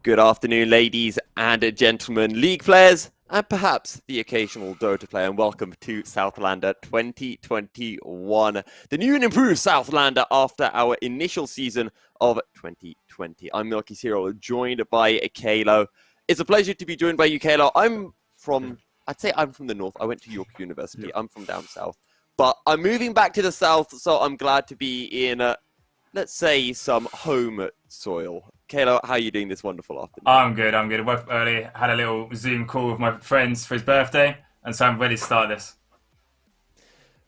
Good afternoon, ladies and gentlemen, league players, and perhaps the occasional Dota player, and welcome to SouthLAnder 2021, the new and improved SouthLAnder after our initial season of 2020. I'm Milky Cyril, joined by Kalo. It's a pleasure to be joined by you, Kalo. I'd say I'm from the north. I went to York University. I'm from down south. But I'm moving back to the south, so I'm glad to be in, let's say, some home soil. Kalo, how are you doing this wonderful afternoon? I'm good. I woke up early, had a little Zoom call with my friends for his birthday, and so I'm ready to start this.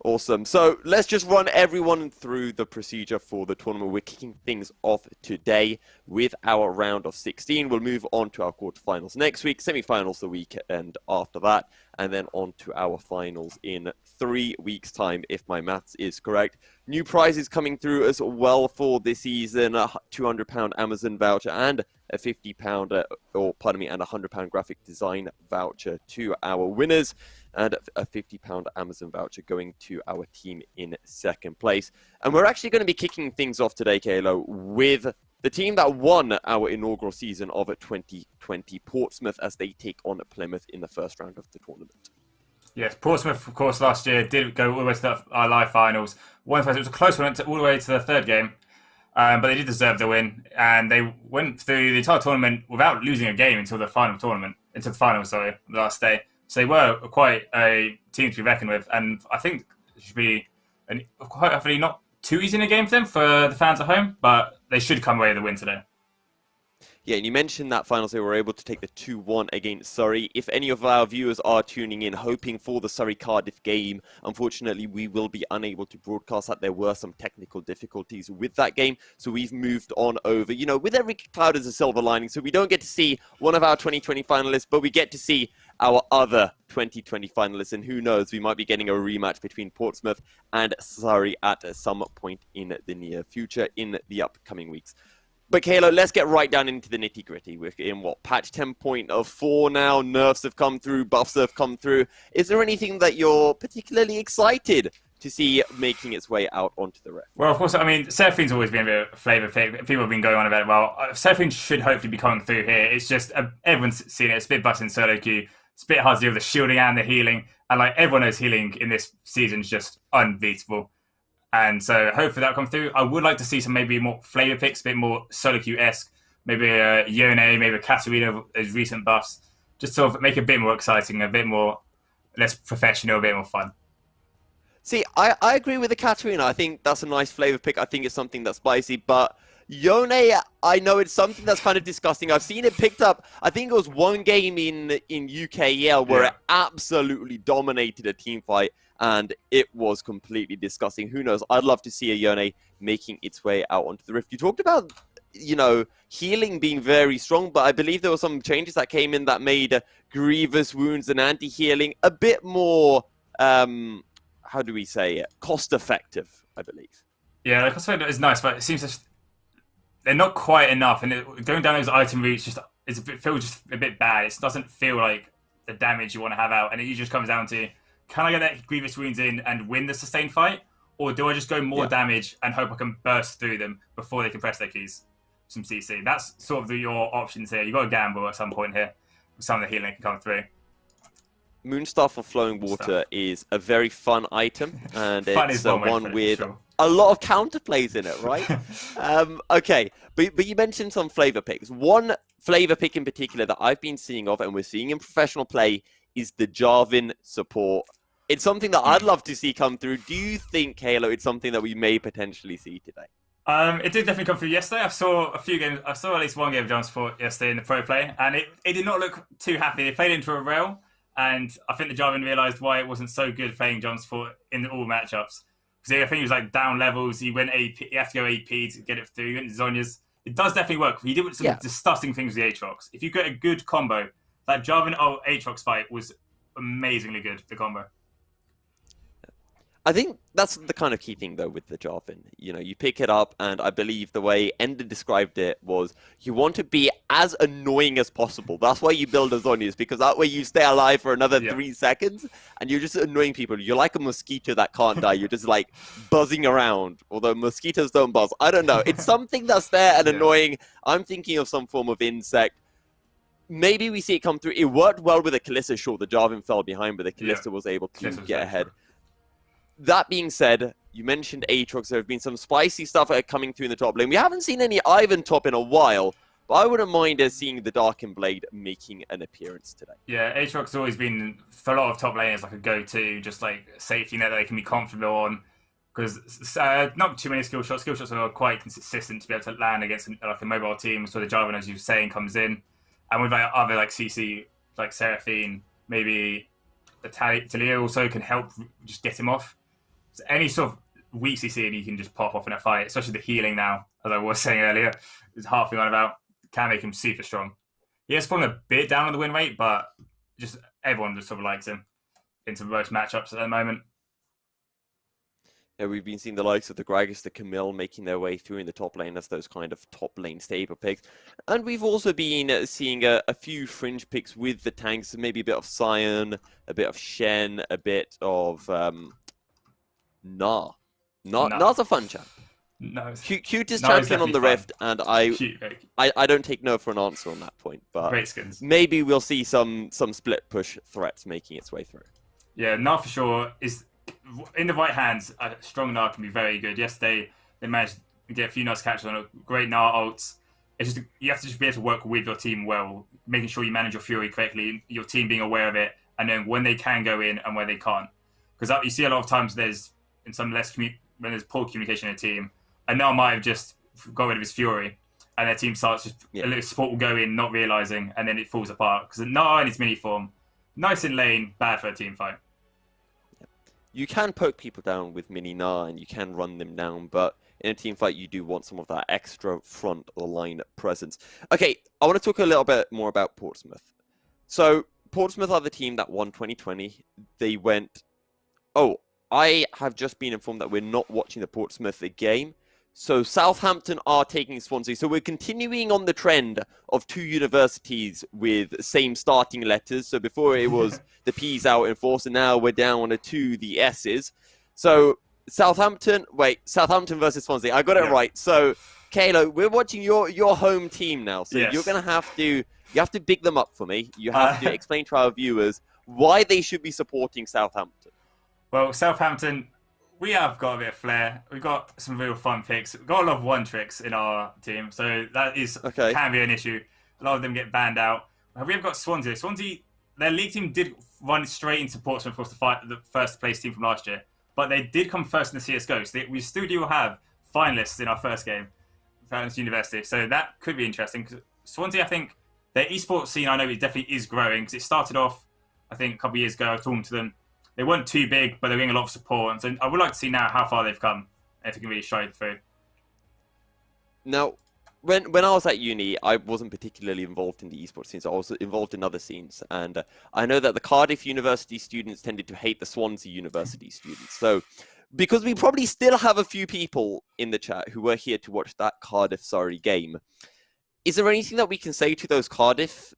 Awesome. So let's just run everyone through the procedure for the tournament. We're kicking things off today with our round of 16. We'll move on to our quarterfinals next week, semi-finals the weekend after that, and then on to our finals in 3 weeks' time, if my maths is correct. New prizes coming through as well for this season, a £200 Amazon voucher and a £50 and a £100 graphic design voucher to our winners, and a £50 Amazon voucher going to our team in second place. And we're actually going to be kicking things off today, Kalo, with the team that won our inaugural season of 2020, Portsmouth, as they take on Plymouth in the first round of the tournament. Yes, Portsmouth, of course, last year did go all the way to our live finals. It was a close one all the way to the third game, but they did deserve the win, and they went through the entire tournament without losing a game until the final, the last day. So they were quite a team to be reckoned with, and I think it should be quite hopefully not too easy in a game for them, for the fans at home, but they should come away with the win today. Yeah, and you mentioned that finals they were able to take the 2-1 against Surrey. If any of our viewers are tuning in hoping for the Surrey-Cardiff game, unfortunately we will be unable to broadcast that. There were some technical difficulties with that game, so we've moved on over. You know, with every cloud is a silver lining, so we don't get to see one of our 2020 finalists, but we get to see our other 2020 finalists, and who knows, we might be getting a rematch between Portsmouth and Surrey at some point in the near future in the upcoming weeks. But Kalo, let's get right down into the nitty-gritty. We're in patch 10.4 now. Nerfs have come through, buffs have come through. Is there anything that you're particularly excited to see making its way out onto the ref? Well, of course, I mean, Seraphine's always been a bit of a flavour pick. People have been going on about it. Well, Seraphine should hopefully be coming through here. It's just, everyone's seen it. It's a bit busting solo queue. It's a bit hard to do with the shielding and the healing. And everyone knows healing in this season is just unbeatable. And so hopefully that comes through. I would like to see some maybe more flavour picks, a bit more solo queue-esque. Maybe a Yone, maybe a Katarina as recent buffs. Just sort of make it a bit more exciting, a bit more less professional, a bit more fun. See, I agree with the Katarina. I think that's a nice flavour pick. I think it's something that's spicy. But Yone, I know it's something that's kind of disgusting. I've seen it picked up. I think it was one game in UKEL where it absolutely dominated a team fight. And it was completely disgusting. Who knows? I'd love to see a Yone making its way out onto the Rift. You talked about, healing being very strong, but I believe there were some changes that came in that made grievous wounds and anti-healing a bit more, how do we say it, cost-effective, I believe. Yeah, the cost-effective is nice, but it seems they're not quite enough. And going down those item routes feels just a bit bad. It doesn't feel like the damage you want to have out. And it just comes down to, can I get that grievous wounds in and win the sustained fight? Or do I just go more damage and hope I can burst through them before they can press their keys? Some CC. That's sort of your options here. You've got to gamble at some point here with some of the healing that can come through. Moonstaff of Flowing Water is a very fun item. And it's one with sure. a lot of counterplays in it, right? Okay, but you mentioned some flavor picks. One flavor pick in particular that I've been seeing of, and we're seeing in professional play, is the Jarvan support. It's something that I'd love to see come through. Do you think, Halo, it's something that we may potentially see today? It did definitely come through yesterday. I saw a few games. I saw at least one game of Jarvan support yesterday in the pro play, and it did not look too happy. They played into a rail, and I think the Jarvan realised why it wasn't so good playing Jarvan support in all matchups. Because I think he was down levels. He went AP. He had to go AP to get it through. He went to Zhonya's. It does definitely work. He did some disgusting things with the Aatrox. If you get a good combo, that Jarvan Aatrox fight was amazingly good, the combo. I think that's the kind of key thing, though, with the Jarvan. You pick it up, and I believe the way Ender described it was you want to be as annoying as possible. That's why you build a Zhonya's, because that way you stay alive for another 3 seconds, and you're just annoying people. You're like a mosquito that can't die. You're just buzzing around, although mosquitoes don't buzz. I don't know. It's something that's there and annoying. I'm thinking of some form of insect. maybe we see it come through. It worked well with the Kalista. Sure, the Jarvan fell behind, but the Kalista was able to get ahead. That being said, you mentioned Aatrox. There have been some spicy stuff coming through in the top lane. We haven't seen any Ivan top in a while, but I wouldn't mind seeing the Darkened Blade making an appearance today. Yeah, Aatrox has always been, for a lot of top laners, like a go-to, just like safety net that they can be confident on. Because not too many skill shots. Skill shots are quite consistent to be able to land against like a mobile team. So the Jarvan, as you were saying, comes in. And with like, other like CC, like Seraphine, maybe the Talia also can help just get him off. So any sort of weak CC and you can just pop off in a fight, especially the healing now, as I was saying earlier, is half the on about, can make him super strong. He has fallen a bit down on the win rate, but just everyone just sort of likes him into most matchups at the moment. Yeah, we've been seeing the likes of the Gragas, the Camille making their way through in the top lane as those kind of top lane staple picks. And we've also been seeing a few fringe picks with the tanks, maybe a bit of Sion, a bit of Shen, a bit of Na's a fun champ. No, cutest champion on the Rift, and I don't take no for an answer on that point. But great skins. Maybe we'll see some split push threats making its way through. Yeah, Na for sure is in the right hands. Strong Na can be very good. Yesterday they managed to get a few nice catches on a great Na ults. It's just you have to just be able to work with your team well, making sure you manage your Fury correctly, your team being aware of it, and then when they can go in and where they can't. Because you see a lot of times in some when there's poor communication in a team, and now might have just got rid of his Fury, and their team starts just a little support will go in, not realizing, and then it falls apart. Because now in its mini form, nice in lane, bad for a team fight. You can poke people down with mini Na, and you can run them down, but in a team fight, you do want some of that extra front line presence. Okay, I want to talk a little bit more about Portsmouth. So Portsmouth are the team that won 2020. They went, oh, I have just been informed that we're not watching the Portsmouth game. So Southampton are taking Swansea. So we're continuing on the trend of two universities with same starting letters. So before it was the P's out in force, and now we're down to the S's. So Southampton versus Swansea. I got it right. So Kalo, we're watching your home team now. So you're going to have to big them up for me. You have to explain to our viewers why they should be supporting Southampton. Well, Southampton, we have got a bit of flair. We've got some real fun picks. We've got a lot of one tricks in our team, so that can be an issue. A lot of them get banned out. We've got Swansea. Swansea, their league team did run straight into Portsmouth, of course, the first place team from last year, but they did come first in the CSGO. So we still do have finalists in our first game, Finals University. So that could be interesting. Because Swansea, I think, their esports scene, I know it definitely is growing, because it started off, I think, a couple of years ago. I was talking to them. They weren't too big, but they're getting a lot of support. And so I would like to see now how far they've come, and if it can really show through. Now, when I was at uni, I wasn't particularly involved in the esports scene, so I was involved in other scenes. And I know that the Cardiff University students tended to hate the Swansea University students. So because we probably still have a few people in the chat who were here to watch that Cardiff-Surrey game, is there anything that we can say to those Cardiff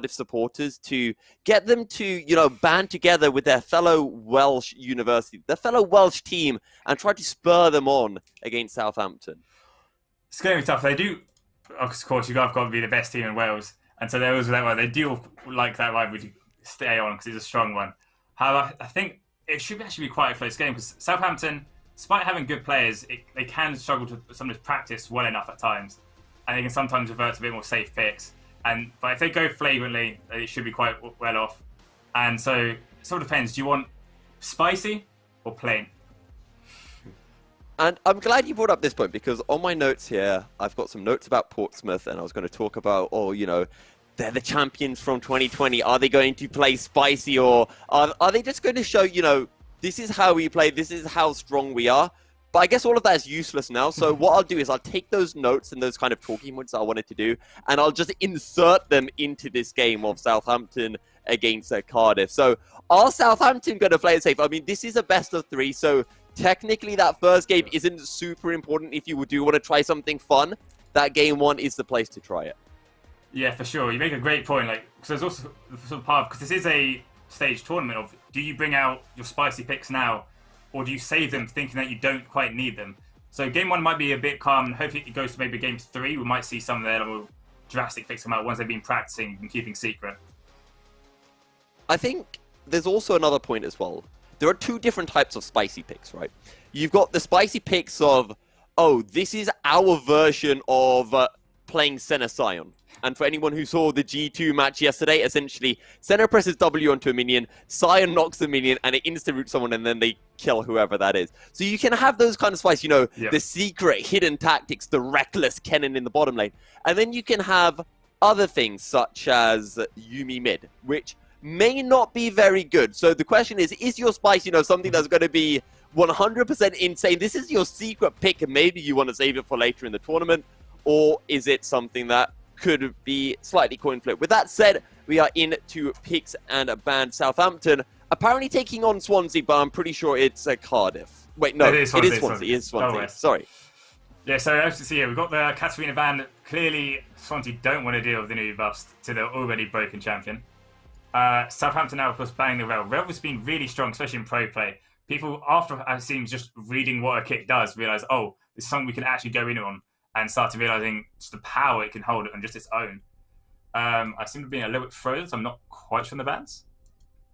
supporters to get them to, band together with their fellow Welsh university, their fellow Welsh team, and try to spur them on against Southampton? It's going to be tough. They do, of course, you've got to be the best team in Wales, and so they do like that rivalry to stay on because it's a strong one. However, I think it should actually be quite a close game because Southampton, despite having good players, they can struggle to sometimes practice well enough at times, and they can sometimes revert to a bit more safe picks. But if they go flagrantly, it should be quite well off. And so it sort of depends. Do you want spicy or plain? And I'm glad you brought up this point because on my notes here, I've got some notes about Portsmouth, and I was going to talk about, they're the champions from 2020. Are they going to play spicy, or are they just going to show, this is how we play, this is how strong we are? But I guess all of that is useless now. So what I'll do is I'll take those notes and those kind of talking points I wanted to do, and I'll just insert them into this game of Southampton against Cardiff. So are Southampton going to play it safe? I mean, this is a best of three, so technically that first game isn't super important. If you do want to try something fun, that game one is the place to try it. Yeah, for sure. You make a great point. Because there's also sort of part because this is a stage tournament of do you bring out your spicy picks now, or do you save them thinking that you don't quite need them? So game one might be a bit calm, and hopefully it goes to maybe game three. We might see some there that will drastic picks come out, ones they've been practicing and keeping secret. I think there's also another point as well. There are two different types of spicy picks, right? You've got the spicy picks of, oh, this is our version of playing Senna Scion. And for anyone who saw the G2 match yesterday, essentially, Senna presses W onto a minion, Scion knocks the minion, and it insta-roots someone, and then they kill whoever that is. So you can have those kind of spice, you know, the secret hidden tactics, the reckless Kennen in the bottom lane. And then you can have other things, such as Yuumi mid, which may not be very good. So the question is your spice, you know, something that's going to be 100% insane? This is your secret pick, and maybe you want to save it for later in the tournament, or is it something that could be slightly coin flip? With that said, we are into picks and band. Southampton apparently taking on Swansea, but I'm pretty sure it's Cardiff. Wait, no, it is Swansea. It is Swansea. Oh, sorry. Yeah, so as you see here, we've got the Katarina ban. Clearly, Swansea don't want to deal with the new buffs to the already broken champion. Southampton now, of course, banning the Rel. Rel has been really strong, especially in pro play. People, after it seems just reading what a kit does, realise, oh, this is something we can actually go in on, and start to realising just the power it can hold on just its own. I seem to be a little bit frozen, so I'm not quite sure on the bans.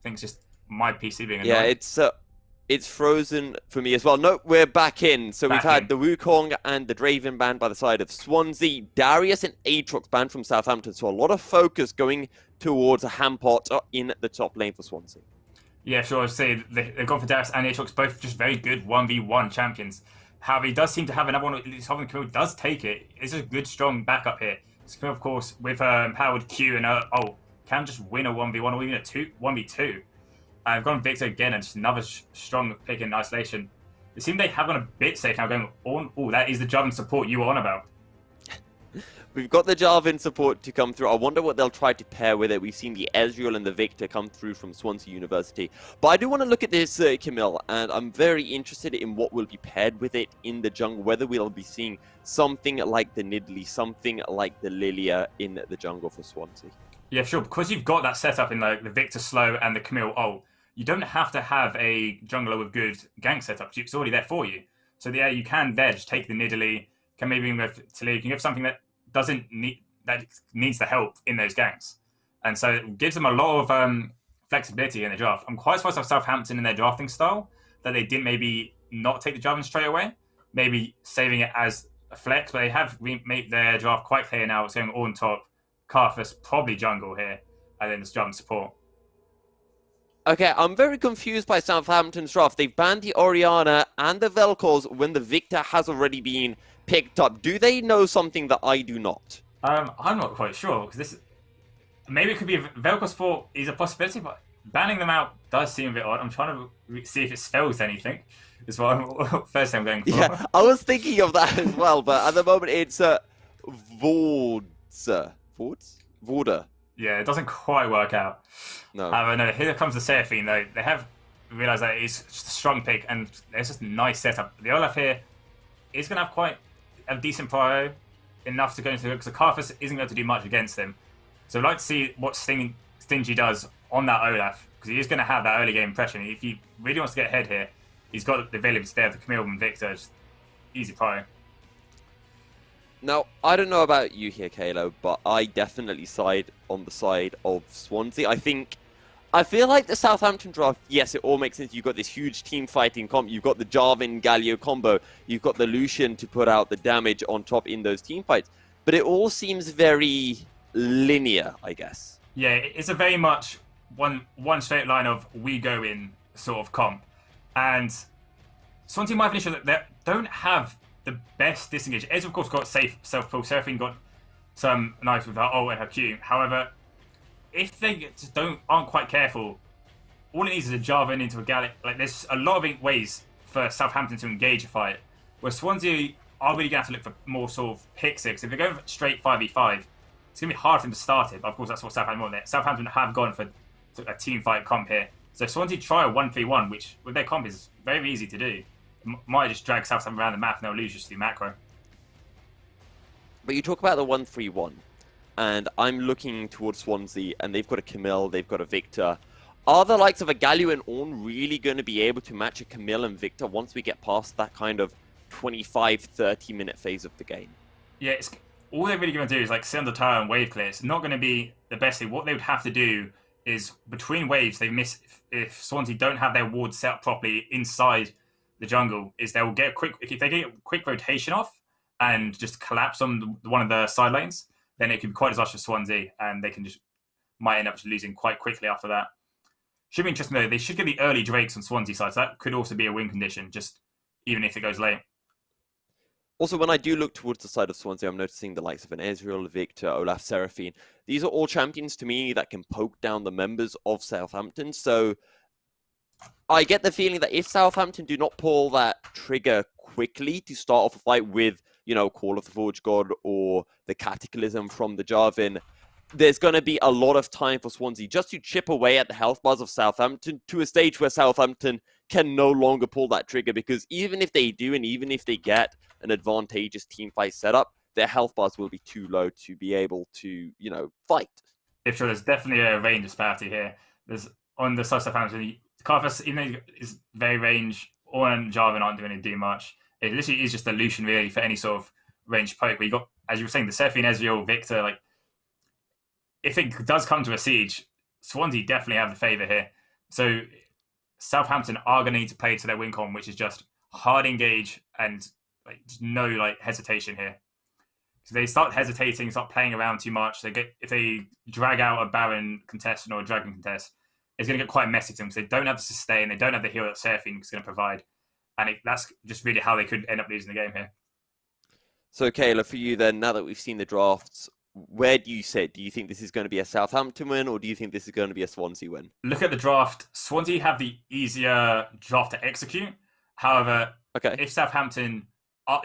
I think it's just my PC being annoying. Yeah, it's frozen for me as well. No, we're back in. So we've had the Wukong and the Draven banned by the side of Swansea. Darius and Aatrox banned from Southampton. So a lot of focus going towards a Hampot in the top lane for Swansea. Yeah, sure. I'd say they've gone for Darius and Aatrox, both just very good 1v1 champions. However, he does seem to have another one. Sovereign Camille does take it. It's a good, strong backup here. So, of course, with empowered Q and can just win a 1v1 or even a 1v2. I've gone Victor again, and just another strong pick in isolation. It seems they have gone a bit safe now, going on. Oh, that is the Jarvan support you were on about. We've got the Jarvan support to come through. I wonder what they'll try to pair with it. We've seen the Ezreal and the Victor come through from Swansea University. But I do want to look at this Camille, and I'm very interested in what will be paired with it in the jungle, whether we'll be seeing something like the Nidalee, something like the Lilia in the jungle for Swansea. Yeah, sure. Because you've got that setup in the Victor slow and the Camille you don't have to have a jungler with good gank setup. It's already there for you. So yeah, you can there just take the Nidalee, can maybe even go for Talia. You can give something that needs the help in those ganks. And so it gives them a lot of flexibility in the draft. I'm quite surprised of Southampton in their drafting style, that they didn't maybe not take the Jarvan straight away, maybe saving it as a flex, but they have made their draft quite clear now. It's going all on top, Carthus, probably jungle here, and then this Jarvan support. Okay, I'm very confused by Southampton's draft. They've banned the Orianna and the Vel'Koz when the Victor has already been picked up. Do they know something that I do not? I'm not quite sure, because maybe it could be Vel'Koz support is a possibility, but banning them out does seem a bit odd. I'm trying to see if it spells anything. Is what I'm first I'm going for. Yeah, I was thinking of that as well, but at the moment it's Vorder. Yeah, it doesn't quite work out. No. No, here comes the Seraphine, though. They have realised that it's just a strong pick, and it's just a nice setup. The Olaf here is going to have quite a decent prio, enough to go into it, because the Carthus isn't going to do much against him. So I'd like to see what Stingy does on that Olaf, because he is going to have that early game pressure. If he really wants to get ahead here, he's got the availability there, the Camille and Victor, just easy prio. Now, I don't know about you here, Kalo, but I definitely side on the side of Swansea. I feel like the Southampton draft, yes, it all makes sense. You've got this huge team fighting comp. You've got the Jarvan-Galio combo. You've got the Lucian to put out the damage on top in those team fights. But it all seems very linear, I guess. Yeah, it's a very much one straight line of we go in sort of comp. And Swansea might have an issue that they don't have the best disengage. Ez, of course, got safe self-pull. Seraphine got some knives with her ult and her Q. However, if they just aren't quite careful, all it needs is a Jarvan into a Gallic. Like, there's a lot of ways for Southampton to engage a fight, where Swansea are really going to have to look for more sort of pick six. If they're going for straight 5v5, it's going to be hard for them to start it. But of course, that's what Southampton want. Southampton have gone for a team fight comp here. So Swansea try a 1v1, which with their comp is very easy to do. Might just drag Southampton around the map and they'll lose just through macro. But you talk about the 1-3-1, and I'm looking towards Swansea, and they've got a Camille, they've got a Victor. Are the likes of a Galio and Ornn really going to be able to match a Camille and Victor once we get past that kind of 25-30 minute phase of the game? Yeah, all they're really going to do is like sit on the tower and wave clear. It's not going to be the best thing. What they would have to do is between waves, they miss if Swansea don't have their wards set up properly inside the jungle. Is they will get a quick if they get a quick rotation off and just collapse on one of the side lanes, then it could be quite disastrous for Swansea, and they can just might end up losing quite quickly after that. Should be interesting though. They should get the early Drakes on Swansea side, so that could also be a win condition, just even if it goes late. Also, when I do look towards the side of Swansea, I'm noticing the likes of an Ezreal, Victor, Olaf, Seraphine. These are all champions to me that can poke down the members of Southampton. So I get the feeling that if Southampton do not pull that trigger quickly to start off a fight with, you know, Call of the Forge God or the Cataclysm from the Jarvan, there's going to be a lot of time for Swansea just to chip away at the health bars of Southampton to a stage where Southampton can no longer pull that trigger, because even if they do and even if they get an advantageous team fight setup, their health bars will be too low to be able to, you know, fight. If sure, there's definitely a range disparity here. There's on the side of Southampton, Cardiff, even though it's very range, Ornn and Jarvan aren't doing do much. It literally is just a Lucian really for any sort of range poke. But you got, as you were saying, the Seraphine, Ezreal, Victor, like, if it does come to a siege, Swansea definitely have the favour here. So Southampton are going to need to play to their win con, which is just hard engage and like no like hesitation here. So they start hesitating, start playing around too much. If they drag out a Baron contestant or a Dragon contest, it's going to get quite messy to them because they don't have the sustain, they don't have the heal that Seraphine is going to provide, and that's just really how they could end up losing the game here. So Kayla, for you then, now that we've seen the drafts, where do you sit? Do you think this is going to be a Southampton win, or do you think this is going to be a Swansea win? Look at the draft. Swansea have the easier draft to execute. However, if Southampton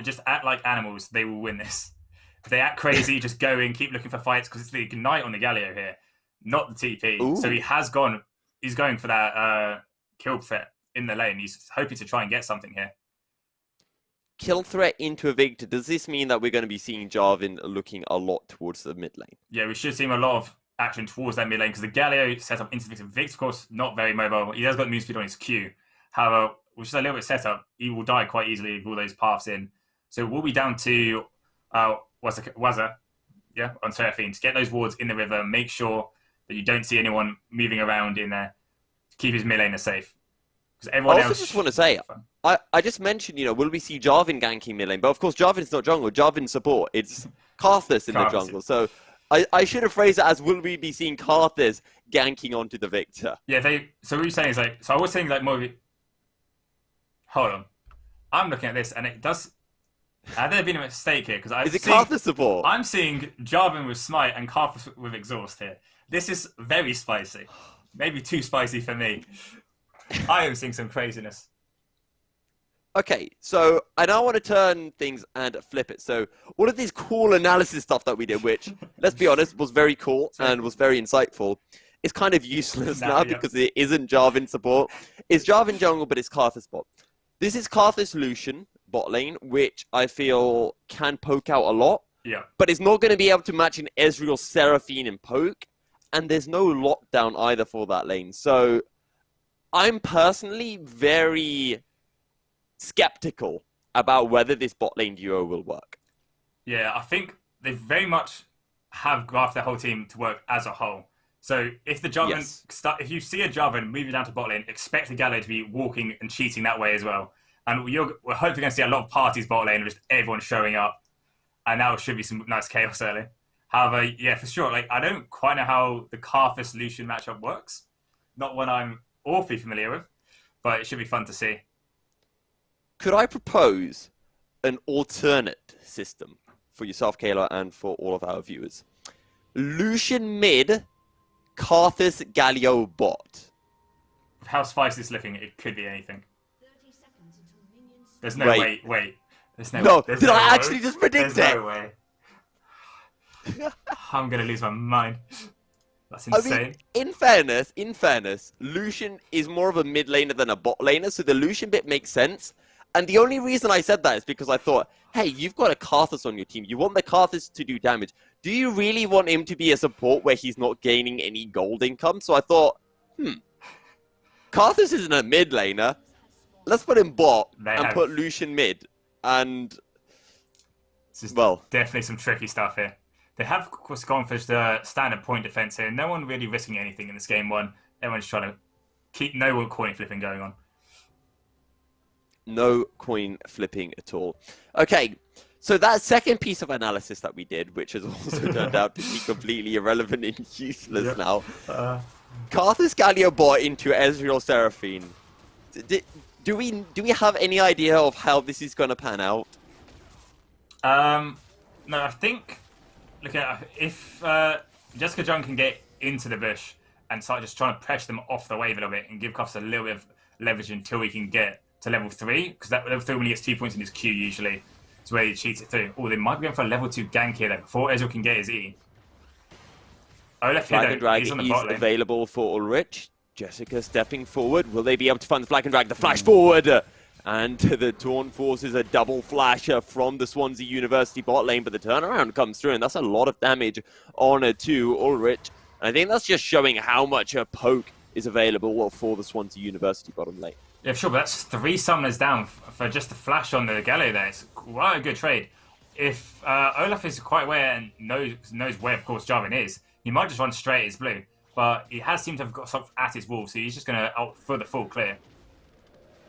just act like animals, they will win this. If they act crazy, just go in, keep looking for fights, because it's the Ignite on the Galio here, not the TP. Ooh. So he's going for that kill threat in the lane. He's hoping to try and get something here. Kill threat into a Victor. Does this mean that we're going to be seeing Jarvan looking a lot towards the mid lane? Yeah, we should see him a lot of action towards that mid lane, because the Galio set up into Victor. Victor, of course, not very mobile. He has got move speed on his Q. However, which is a little bit set up, he will die quite easily with all those paths in. So we'll be down to Wazza, on Seraphine, to get those wards in the river, make sure that you don't see anyone moving around in there, to keep his mid laner safe. Because everyone else... just want to say, I just mentioned, will we see Jarvan ganking mid lane? But of course, Jarvan's not jungle. Jarvan's support. It's Karthus in the jungle. So I should have phrased it as, will we be seeing Karthus ganking onto the Victor? Yeah, so what you're saying is like... So I was saying like more... Hold on. I'm looking at this and it does... Had there been a mistake here? Because Is it Karthus support? I'm seeing Jarvan with Smite and Karthus with Exhaust here. This is very spicy. Maybe too spicy for me. I am seeing some craziness. Okay, so I now want to turn things and flip it. So all of this cool analysis stuff that we did, which, let's be honest, was very cool and was very insightful, is kind of useless now because it isn't Jarvan support. It's Jarvan jungle, but it's Karthus bot. This is Karthus Lucian bot lane, which I feel can poke out a lot. Yeah. But it's not going to be able to match an Ezreal Seraphine in poke. And there's no lockdown either for that lane. So I'm personally very skeptical about whether this bot lane duo will work. Yeah, I think they very much have graphed their whole team to work as a whole. So if the Jarvan, if you see a Jarvan moving down to bot lane, expect the Gallo to be walking and cheating that way as well. And we're hopefully going to see a lot of parties bot lane with everyone showing up. And that should be some nice chaos early. However, yeah, for sure, like I don't quite know how the Karthus Lucian matchup works. Not one I'm awfully familiar with, but it should be fun to see. Could I propose an alternate system for yourself, Kayla, and for all of our viewers? Lucian mid, Karthus Galio bot. With how spicy it's looking, it could be anything. 30 seconds until minions... There's no way. Wait. There's no No, way. did I actually just predict There's it? no way. I'm going to lose my mind. That's insane. I mean, in fairness, Lucian is more of a mid laner than a bot laner, so the Lucian bit makes sense. And the only reason I said that is because I thought, hey, you've got a Karthus on your team. You want the Karthus to do damage. Do you really want him to be a support where he's not gaining any gold income? So I thought, Karthus isn't a mid laner. Let's put him bot and put Lucian mid. And This is Well, definitely some tricky stuff here. They have, of course, gone for the standard point defense here. No one really risking anything in this game one. Everyone's trying to keep no coin flipping going on. no coin flipping at all. Okay, so that second piece of analysis that we did, which has also turned out to be completely irrelevant and useless now. Carthus Gallia bought into Ezreal Seraphine. Do we have any idea of how this is going to pan out? No, I think, look at if Jessica John can get into the bush and start just trying to pressure them off the wave a little bit and give Carthus a little bit of leverage until he can get to level 3, because that level 3 when he gets 2 points in his Q usually is where he cheats it through. Oh, they might be going for a level 2 gank here though, before Ezreal can get his E. Olaf here Flag and though, drag he's on the is bot lane. available for Ulrich. Jessica stepping forward. Will they be able to find the flag and drag? The flash forward! And the Taunt forces a double flash from the Swansea University bot lane, but the turnaround comes through, and that's a lot of damage on to Ulrich. And I think that's just showing how much a poke is available for the Swansea University bottom lane. Yeah, sure, but that's 3 summoners down for just a flash on the Galio there. It's quite a good trade. If Olaf is quite aware and knows where, of course, Jarvan is, he might just run straight at his blue. But he has seemed to have got something at his wall, so he's just going to out for the full clear.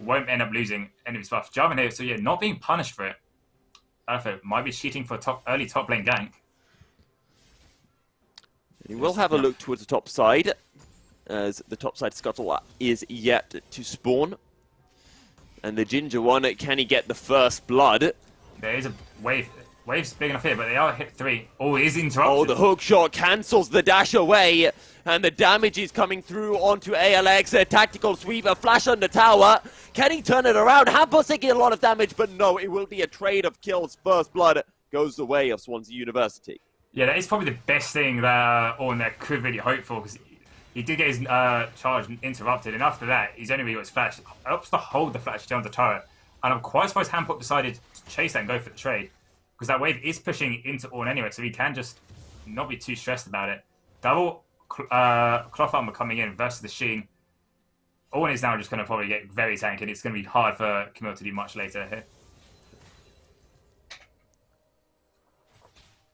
Won't end up losing any of his buffs. Jarvan here, so yeah, not being punished for it. Olaf might be cheating for early top lane gank. We will have a look towards the top side, as the top side scuttle is yet to spawn. And the Ginger one, can he get the first blood? There is a wave. Wave's big enough here, but they are hit 3. Oh, it is interrupted. Oh, the hook shot cancels the dash away, and the damage is coming through onto ALX. A tactical sweep, a flash on the tower. Can he turn it around? Hampos taking a lot of damage, but no, it will be a trade of kills. First blood goes the way of Swansea University. Yeah, that is probably the best thing that Orn there could really hope for, because he did get his charge interrupted, and after that, he's only really got his flash. It helps to hold the flash down the turret, and I'm quite surprised Hampos decided to chase that and go for the trade, because that wave is pushing into Orn anyway, so he can just not be too stressed about it. Double cloth armor coming in versus the Sheen. Orn is now just going to probably get very tanky, and it's going to be hard for Camille to do much later here.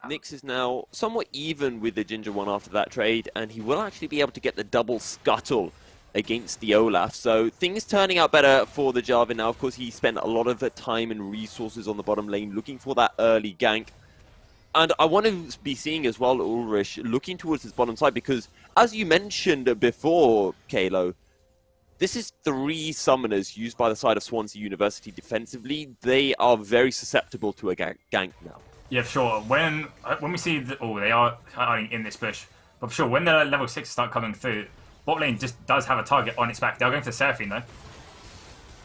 Nyx is now somewhat even with the Ginger one after that trade, and he will actually be able to get the double scuttle against the Olaf. So things turning out better for the Jarvan now. Of course, he spent a lot of time and resources on the bottom lane looking for that early gank. And I want to be seeing as well Ulrich looking towards his bottom side, because as you mentioned before, Kalo, this is 3 summoners used by the side of Swansea University defensively. They are very susceptible to a gank now. Yeah, for sure. When we see they are hiding in this bush, but for sure when the level 6 start coming through, bot lane just does have a target on its back. They're going for the Seraphine though.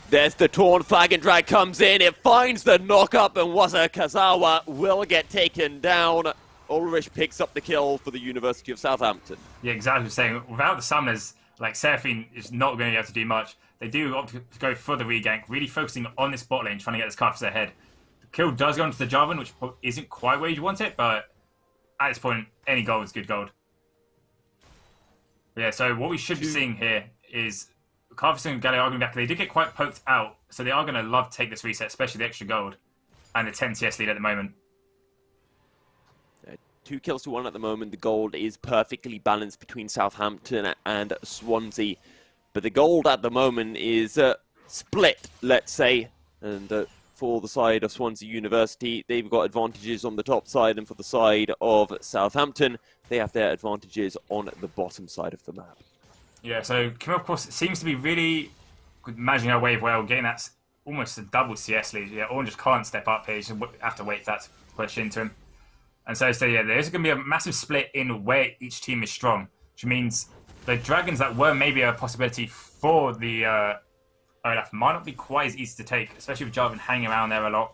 There's the Taunt, flag and drag comes in, it finds the knock-up, and Wasa Kazawa will get taken down. Ulrich picks up the kill for the University of Southampton. Yeah, exactly what I'm saying. Without the summoners, like Seraphine is not going to be able to do much. They do opt to go for the regank, really focusing on this bot lane, trying to get this Carthus ahead. The kill does go into the Jarvan, which isn't quite where you want it, but at this point, any gold is good gold. But yeah, so what we should be seeing here is Carthus and Galio are going back. They did get quite poked out, so they are going to love to take this reset, especially the extra gold and the 10 CS lead at the moment. 2 kills to 1 at the moment. The gold is perfectly balanced between Southampton and Swansea. But the gold at the moment is split, let's say. And for the side of Swansea University, they've got advantages on the top side. And for the side of Southampton, they have their advantages on the bottom side of the map. Yeah, so Camille, of course, seems to be really managing her wave well, getting that almost a double CS lead. Yeah, Orn just can't step up here. You just have to wait for that to push into him. And so yeah, there's going to be a massive split in where each team is strong, which means the Dragons that were maybe a possibility for the Olaf might not be quite as easy to take, especially with Jarvan hanging around there a lot.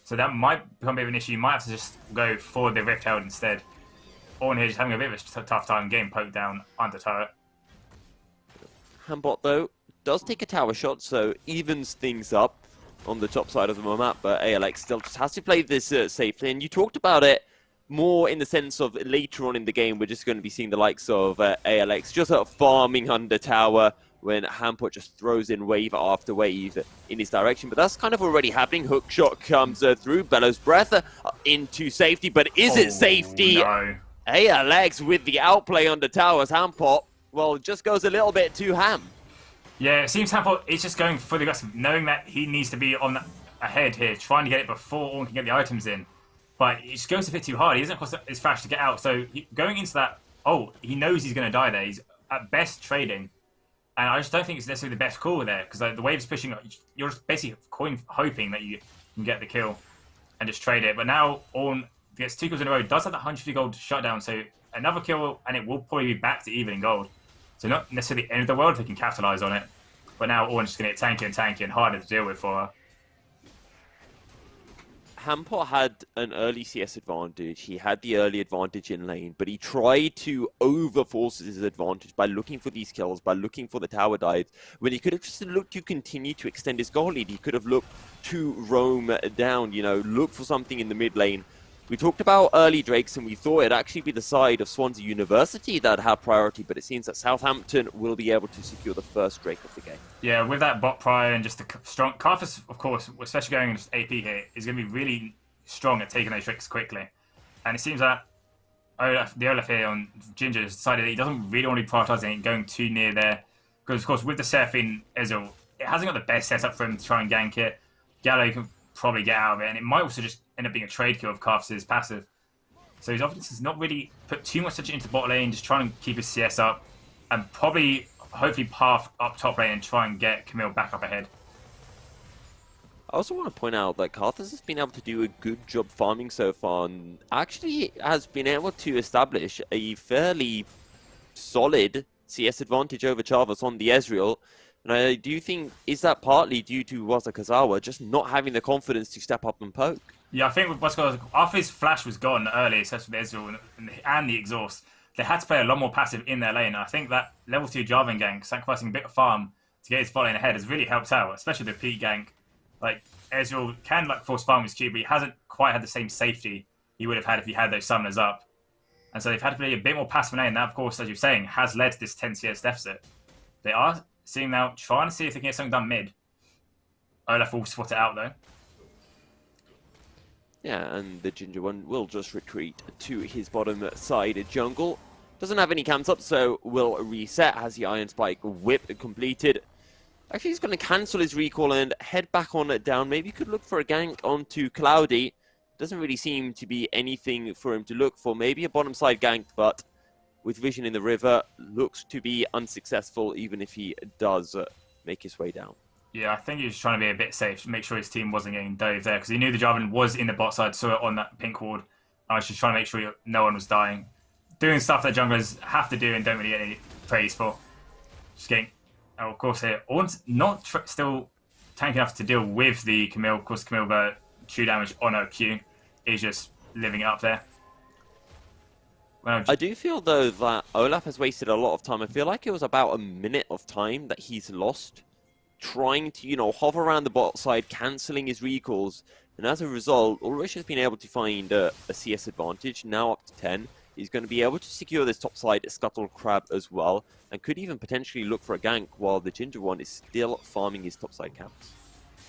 So that might become a bit of an issue. You might have to just go for the Rift Herald instead. Orn here just having a bit of a tough time getting poked down under turret. Hambot, though, does take a tower shot, so evens things up on the top side of the map, but ALX still just has to play this safely. And you talked about it more in the sense of later on in the game, we're just going to be seeing the likes of ALX just farming under tower, when Hampot just throws in wave after wave in his direction. But that's kind of already happening. Hook shot comes through. Bellows Breath into safety, but is it safety? No. Hey, Alex with the outplay on the towers. Hampot, well, just goes a little bit too ham. Yeah, it seems Hampot is just going for the aggressive, knowing that he needs to be on ahead here, trying to get it before Ornn can get the items in. But it just goes a bit too hard. He doesn't cost his flash to get out. So going into that, he knows he's going to die there. He's at best trading. And I just don't think it's necessarily the best call there, because the wave's pushing, you're just basically hoping that you can get the kill and just trade it. But now Ornn gets 2 kills in a row, does have that 150 gold shutdown, so another kill and it will probably be back to even in gold. So not necessarily the end of the world if he can capitalize on it. But now Ornn's just going to get tanky and harder to deal with for her. Hampot had an early CS advantage. He had the early advantage in lane, but he tried to overforce his advantage by looking for these kills, by looking for the tower dives, when he could have just looked to continue to extend his goal lead. He could have looked to roam down, look for something in the mid lane. We talked about early Drakes, and we thought it'd actually be the side of Swansea University that had priority, but it seems that Southampton will be able to secure the first Drake of the game. Yeah, with that bot prior and just the strong... Cardiff, of course, especially going into AP here, is going to be really strong at taking those Drakes quickly. And it seems that the Olaf here on Ginger has decided that he doesn't really want to be prioritising going too near there. Because, of course, with the Seraphine Ezreal, it hasn't got the best setup for him to try and gank it. Gallo can probably get out of it, and it might also just end up being a trade kill of Cardiff's passive. So his offense has not really put too much into the bot lane, just trying to keep his CS up, and probably, hopefully, path up top lane and try and get Camille back up ahead. I also want to point out that Carthus has been able to do a good job farming so far, and actually has been able to establish a fairly solid CS advantage over Chavez on the Ezreal. And I do think, is that partly due to Wazakazawa just not having the confidence to step up and poke? Yeah, I think with Wazakazawa, after his flash was gone early, especially with Ezreal and the exhaust, they had to play a lot more passive in their lane. And I think that level 2 Jarvan gank, sacrificing a bit of farm to get his bot lane ahead, has really helped out, especially the Pete gank. Like, Ezreal can force farm his Q, but he hasn't quite had the same safety he would have had if he had those summoners up. And so they've had to play a bit more passive lane, and that, of course, as you're saying, has led to this 10 CS deficit. They are seeing now, trying to see if they can get something done mid. Olaf will spot it out, though. Yeah, and the Ginger one will just retreat to his bottom side jungle. Doesn't have any camps up, so will reset. Has the Iron Spike whip completed. Actually, he's going to cancel his recall and head back on it down. Maybe he could look for a gank onto Cloudy. Doesn't really seem to be anything for him to look for. Maybe a bottom side gank, but with vision in the river, looks to be unsuccessful, even if he does make his way down. Yeah, I think he was trying to be a bit safe to make sure his team wasn't getting dove there, because he knew the Jarvan was in the bot side, saw it on that pink ward. I was just trying to make sure no one was dying. Doing stuff that junglers have to do and don't really get any praise for. Just getting... Oh, of course, here. Ornn's not still tanky enough to deal with the Camille. Of course, Camille got 2 damage on her Q. Is just living it up there. Well, I do feel, though, that Olaf has wasted a lot of time. I feel like it was about a minute of time that he's lost trying to, hover around the bot side, cancelling his recalls. And as a result, Ulrich has been able to find a CS advantage, now up to 10. He's going to be able to secure this top side Scuttle Crab as well, and could even potentially look for a gank while the Ginger one is still farming his top side camps.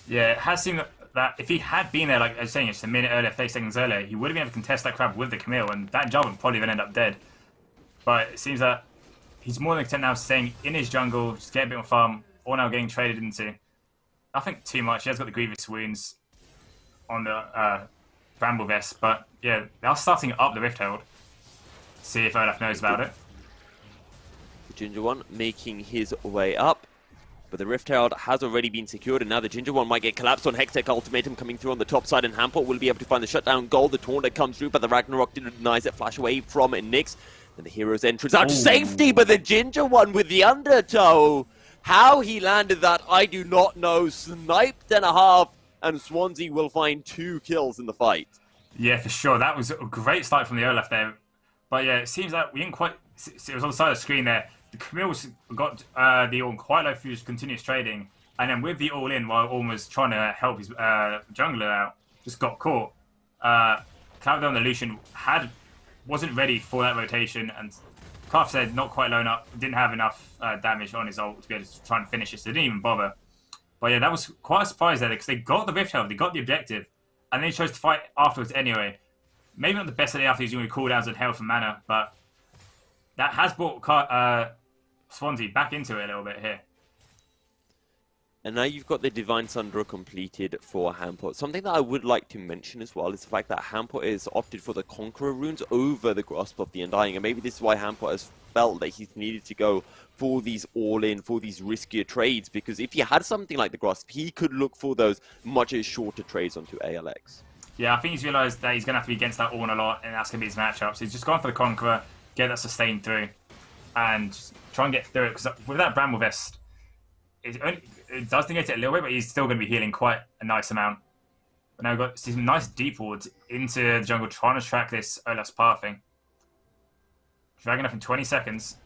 Yeah, it has seemed that if he had been there, like I was saying, just a minute earlier, 30 seconds earlier, he would have been able to contest that crab with the Camille, and that job would probably even end up dead. But it seems that he's more than content now staying in his jungle, just get a bit more farm, or now getting traded into. Nothing too much. He has got the Grievous Wounds on the Bramble Vest, but yeah, they are starting up the Rift Herald. See if Olaf knows about it. The Ginger one making his way up, but the Rift Herald has already been secured, and now the Ginger one might get collapsed on Hextech Ultimatum coming through on the top side, and Hampot will be able to find the shutdown goal. The Taunt that comes through, but the Ragnarok denies it. Flash away from Nyx, and the hero's entrance out to safety, but the Ginger one with the undertow. How he landed that, I do not know. Sniped and a half, and Swansea will find 2 kills in the fight. Yeah, for sure. That was a great start from the Olaf there. But yeah, it seems like we didn't quite... It was on the side of the screen there. The Camille's got the Ornn quite low through continuous trading. And then with the all-in, while Ornn was trying to help his jungler out, just got caught. Cloud on the Lucian wasn't ready for that rotation, and Cardiff said not quite low enough, didn't have enough damage on his ult to be able to try and finish it, so they didn't even bother. But yeah, that was quite a surprise there because they got the Rift Health, they got the objective, and then he chose to fight afterwards anyway. Maybe not the best idea after he's doing cooldowns and health and mana, but that has brought Swansea back into it a little bit here. And now you've got the Divine Sunder completed for Hampot. Something that I would like to mention as well is the fact that Hampot is opted for the Conqueror runes over the Grasp of the Undying. And maybe this is why Hampot has felt that he's needed to go for these all-in, for these riskier trades. Because if he had something like the Grasp, he could look for those much shorter trades onto ALX. Yeah, I think he's realised that he's going to have to be against that Ornn a lot, and that's going to be his matchup. So he's just gone for the Conqueror, get that sustained through, and try and get through it. Because with that Bramble Vest, it does negate it a little bit, but he's still going to be healing quite a nice amount. But now we've got some nice deep wards into the jungle, trying to track this Olaf's pathing. Dragging up in 20 seconds.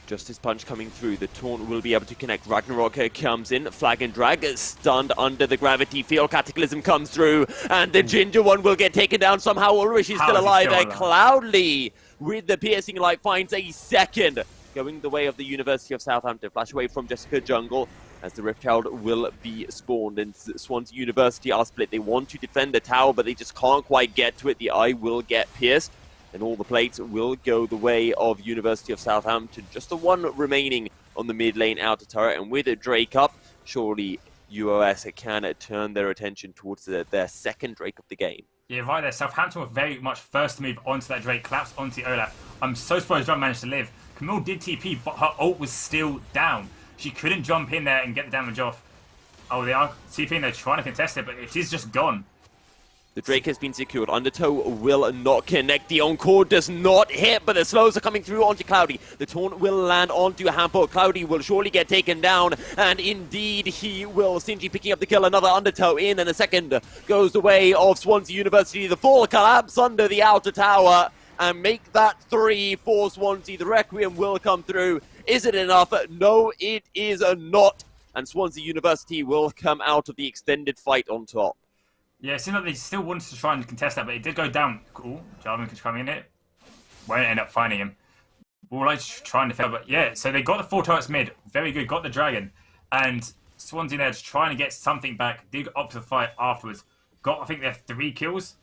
Justice Punch coming through. The taunt will be able to connect. Ragnarok comes in. Flag and Drag is stunned under the gravity field. Cataclysm comes through. And the Ginger one will get taken down somehow. Ulrich is still alive. Cloudly with the piercing light finds a second. Going the way of the University of Southampton. Flash away from Jessica Jungle as the Rift Herald will be spawned. And Swansea University are split. They want to defend the tower, but they just can't quite get to it. The eye will get pierced. And all the plates will go the way of University of Southampton. Just the one remaining on the mid lane outer turret. And with a Drake up, surely UOS can turn their attention towards their second Drake of the game. Yeah, right there. Southampton were very much first to move onto that Drake, collapsed onto Olaf. I'm so surprised John managed to live. Camille did TP, but her ult was still down. She couldn't jump in there and get the damage off. Oh, they are TPing, they're trying to contest it, but it is just gone. The Drake has been secured. Undertow will not connect. The Encore does not hit, but the slows are coming through onto Cloudy. The taunt will land onto Hampot. Cloudy will surely get taken down, and indeed he will. Stingy picking up the kill. Another Undertow in, and a second goes the way of Swansea University. The full collapse under the outer tower, and make that 3 for Swansea. The Requiem will come through. Is it enough? No, it is not. And Swansea University will come out of the extended fight on top. Yeah, it seemed like they still wanted to try and contest that, but it did go down. Cool. Jarvan could come in it. Won't end up finding him. We'll like trying to fail, but yeah, so they got the 4 turrets mid. Very good. Got the dragon. And Swansea there just trying to get something back. Did up to the fight afterwards. Got, I think, their 3 kills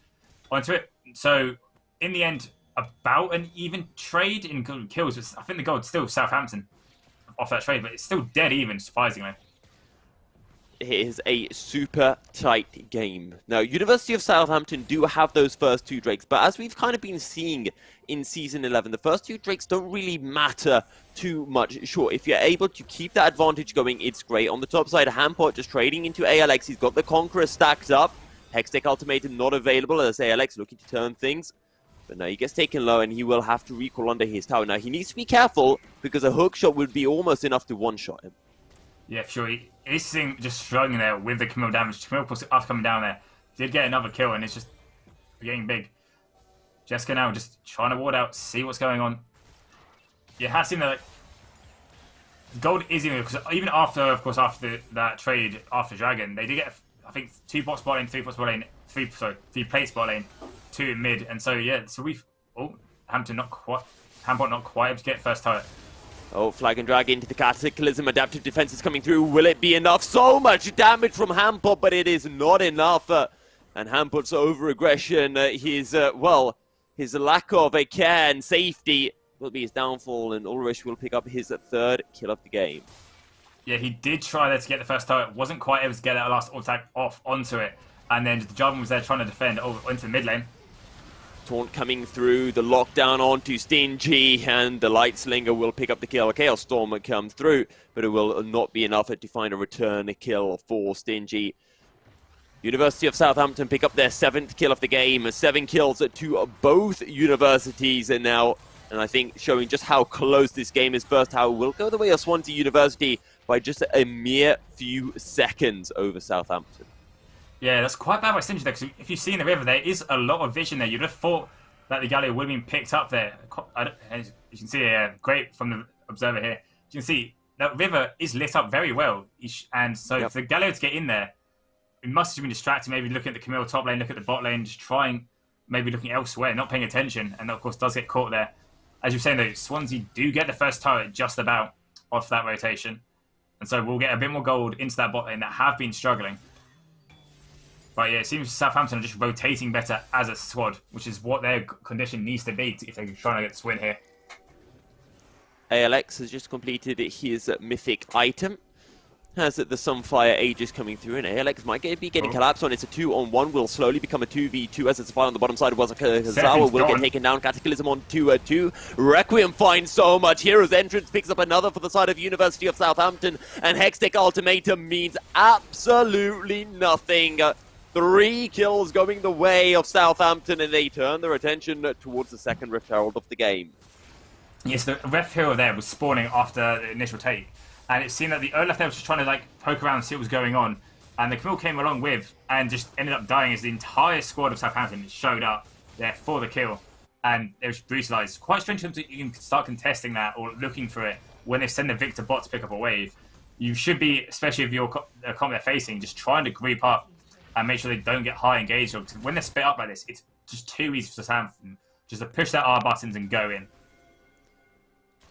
onto it. So, in the end, about an even trade in kills. I think the goal is still Southampton off that trade, but it's still dead even, surprisingly. It is a super tight game. Now, University of Southampton do have those first 2 Drakes, but as we've kind of been seeing in Season 11, the first 2 Drakes don't really matter too much. Sure, if you're able to keep that advantage going, it's great. On the top side, Hampot just trading into ALX. He's got the Conqueror stacked up. Hextech Ultimatum not available as ALX looking to turn things. But now he gets taken low and he will have to recall under his tower. Now, he needs to be careful because a hook shot would be almost enough to one-shot him. Yeah, for sure. He's just struggling there with the Camille damage. Camille, after coming down there, did get another kill, and it's just getting big. Jessica now just trying to ward out, see what's going on. Yeah, it has seemed that like, gold is even, because even after, of course, after that trade after Dragon, they did get, I think, 2 bots bot lane, 3 bots bot lane, 3 plates bot lane, 2 in mid, and so yeah, so we've Hampton not quite able to get first turret. Oh, Flag and Drag into the Cataclysm. Adaptive defense is coming through. Will it be enough? So much damage from Hampot, but it is not enough. And Hampot's over-aggression, his lack of care and safety will be his downfall, and Ulrich will pick up his 3rd kill of the game. Yeah, he did try there to get the first turret. Wasn't quite able to get that last attack off onto it. And then the Jarvan was there trying to defend over into the mid lane. Taunt coming through, the lockdown onto Stingy, and the Light Slinger will pick up the kill. Chaos Storm will come through, but it will not be enough to find a return kill for Stingy. University of Southampton pick up their 7th kill of the game, 7 kills to both universities now, and I think showing just how close this game is. First Tower will go the way of Swansea University by just a mere few seconds over Southampton. Yeah, that's quite bad by Stingy there, because if you see in the river, there is a lot of vision there. You'd have thought that the Galio would have been picked up there. As you can see, great from the observer here. You can see that river is lit up very well. And so for the Galio to get in there, it must have been distracted, maybe looking at the Camille top lane, look at the bot lane, just trying, maybe looking elsewhere, not paying attention, and of course does get caught there. as you're saying though, Swansea do get the first turret just about off that rotation. And so we'll get a bit more gold into that bot lane that have been struggling. But yeah, it seems Southampton are just rotating better as a squad, which is what their condition needs to be if they're trying to get this win here. ALX has just completed his mythic item. Has the Sunfire Aegis coming through, and ALX might be getting collapsed on. It's a 2-on-1, will slowly become a 2v2 as it's a fight on the bottom side. Kazawa will get taken down. Cataclysm on 2-2. Requiem finds so much. Hero's Entrance picks up another for the side of University of Southampton, and Hextech Ultimatum means absolutely nothing. 3 kills going the way of Southampton, and they turn their attention towards the second Rift Herald of the game. Yes, the Rift Herald there was spawning after the initial take. And it seemed that the Olaf there was just trying to like poke around and see what was going on. And the Camille came along with and just ended up dying as the entire squad of Southampton showed up there for the kill. And it was brutalized. Quite strange to even start contesting that or looking for it when they send the Victor bot to pick up a wave. You should be, especially if you're the comp they're facing, just trying to group up and make sure they don't get high engaged. Because when they're split up like this, it's just too easy for Southampton just to push their R buttons and go in.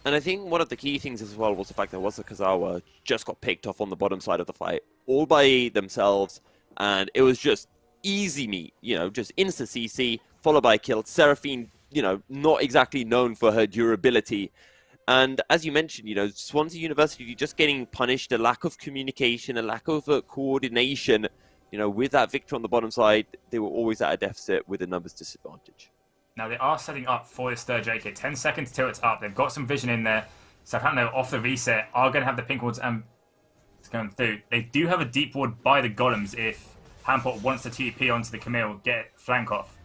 And I think one of the key things as well was the fact that Kazawa just got picked off on the bottom side of the fight, all by themselves, and it was just easy meat, just insta-CC, followed by a kill. Seraphine, not exactly known for her durability. And as you mentioned, Swansea University just getting punished, a lack of communication, a lack of coordination. With that victor on the bottom side, they were always at a deficit with a numbers disadvantage. Now, they are setting up for this third Drake here. 10 seconds till it's up. They've got some vision in there. Southampton, off the reset, are going to have the pink wards and it's going through. They do have a deep ward by the golems if Hamport wants to TP onto the Camille, get flank off.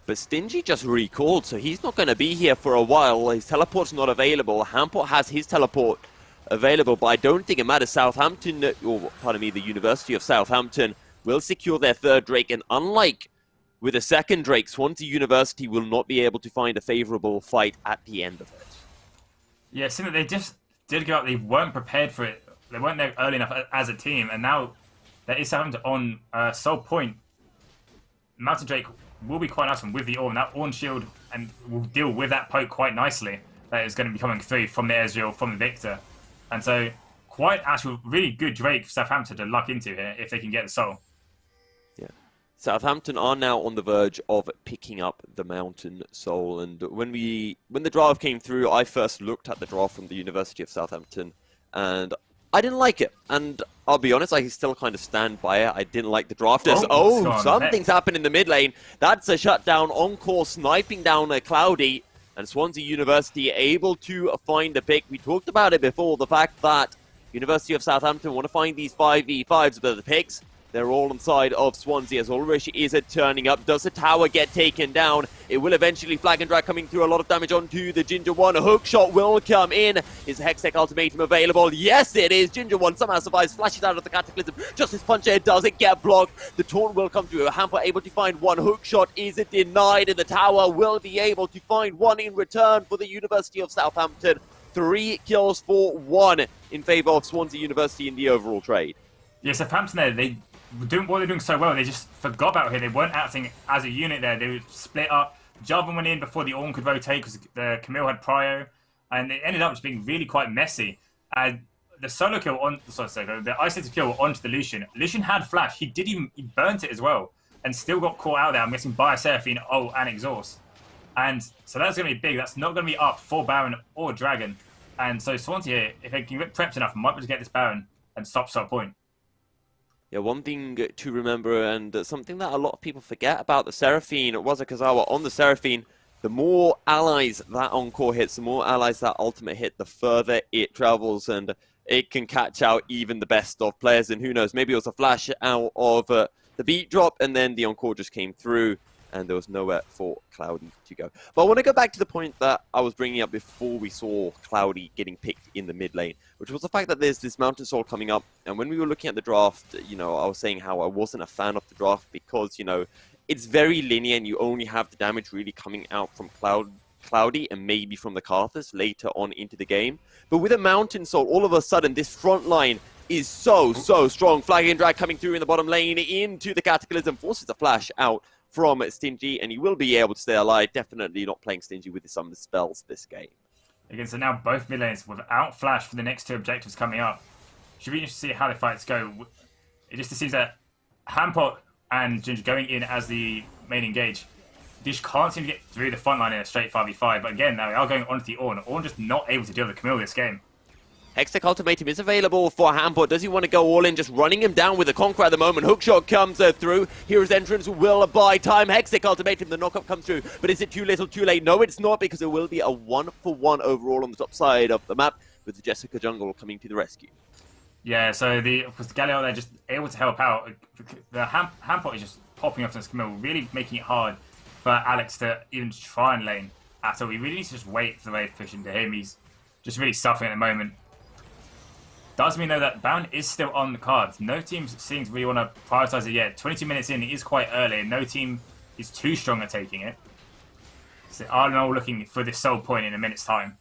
But Stingy just recalled, so he's not going to be here for a while. His teleport's not available. Hamport has his teleport available, but I don't think it matters. Southampton, or pardon me, the University of Southampton will secure their third Drake, and unlike with a second Drake, Swansea University will not be able to find a favourable fight at the end of it. Yeah, seeing that they just did go out, they weren't prepared for it. They weren't there early enough as a team, and now there is Southampton on Soul Point. Mountain Drake will be quite nice one with the Orn. That Orn shield and will deal with that poke quite nicely. That is going to be coming through from the Ezreal, from the Victor. And so, quite actually really good Drake for Southampton to luck into here if they can get the Soul. Yeah. Southampton are now on the verge of picking up the Mountain Soul, and when the draft came through, I first looked at the draft from the University of Southampton, and I didn't like it. And I'll be honest, I still kind of stand by it. I didn't like the draft. Something's happened in the mid lane. That's a shutdown. Encore sniping down a Cloudy, and Swansea University able to find the pick. We talked about it before, the fact that University of Southampton want to find these 5v5s, but the picks, they're all on the side of Swansea as Ulrich is turning up. Does the tower get taken down? It will eventually. Flag and drag coming through. A lot of damage onto the Ginger One. A hook shot will come in. Is the Hextech Ultimatum available? Yes, it is. Ginger One somehow survives. Flashes out of the Cataclysm. Justice Puncher doesn't get blocked. The taunt will come through. Hamper able to find one. Hook shot is denied. And the tower will be able to find one in return for the University of Southampton. 3 kills for 1 in favour of Swansea University in the overall trade. Yes, Southampton there, they doing what they're doing so well. They just forgot about here. They weren't acting as a unit there. They were split up. Jarvan went in before the Orn could rotate because the Camille had prio, and it ended up just being really quite messy. And the solo kill the isolated kill onto the Lucian. Lucian had flash. He burnt it as well, and still got caught out there. I'm guessing by a Seraphine, and exhaust. And so that's going to be big. That's not going to be up for Baron or Dragon. And so Swansea here, if they can get prepped enough, might be able to get this Baron and stop Soul Point. Yeah, one thing to remember, and something that a lot of people forget about the Seraphine, Kazawa on the Seraphine, the more allies that Encore hits, the more allies that ultimate hit, the further it travels, and it can catch out even the best of players. And who knows, maybe it was a flash out of the beat drop, and then the Encore just came through, and there was nowhere for Cloudy to go. But I want to go back to the point that I was bringing up before we saw Cloudy getting picked in the mid lane, which was the fact that there's this Mountain Soul coming up. And when we were looking at the draft, I was saying how I wasn't a fan of the draft because, it's very linear and you only have the damage really coming out from Cloudy and maybe from the Karthus later on into the game. But with a Mountain Soul, all of a sudden, this front line is so strong. Flag and drag coming through in the bottom lane into the Cataclysm, forces a flash out from Stingy, and he will be able to stay alive. Definitely not playing Stingy with some of the spells this game. Again, so now both mid lanes without flash for the next 2 objectives coming up. Should be interesting to see how the fights go. It just seems that Hampot and Ginger going in as the main engage. They just can't seem to get through the front line in a straight 5v5. But again, now they are going onto the Ornn. Ornn just not able to deal with Camille this game. Hextech Ultimatum is available for Hampot. Does he want to go all in? Just running him down with a Conqueror at the moment. Hookshot comes through. Hero's Entrance will buy time. Hextech Ultimatum, the knockup comes through. But is it too little, too late? No, it's not, because it will be a 1-for-1 overall on the top side of the map, with the Jessica Jungle coming to the rescue. Yeah, so the Galio, they're just able to help out. The Hampot is just popping off this Camille, really making it hard for Alex to even try and lane at all. We really need to just wait for the wave push into him. He's just really suffering at the moment. Does mean, though, that Baron is still on the cards. No team seems to really want to prioritize it yet. 22 minutes in, it is quite early, and no team is too strong at taking it. So Arnold looking for this sole point in a minute's time.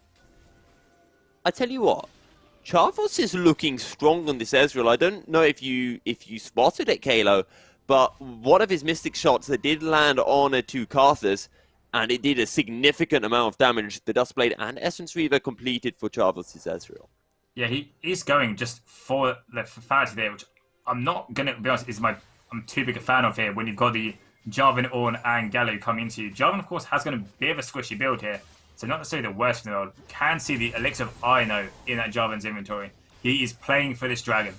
I tell you what, Charvos is looking strong on this Ezreal. I don't know if you spotted it, Kalo, but one of his Mystic shots that did land on to Karthus, and it did a significant amount of damage. The Dustblade and Essence Reaver completed for Charvos' Ezreal. Yeah, he is going just for the Fatality there, which I'm not going to be honest, I'm too big a fan of here when you've got the Jarvan, Ornn, and Gallo coming into you. Jarvan, of course, has got a bit of a squishy build here, so not necessarily the worst in the world. Can see the Elixir of Ino in that Jarvan's inventory. He is playing for this dragon.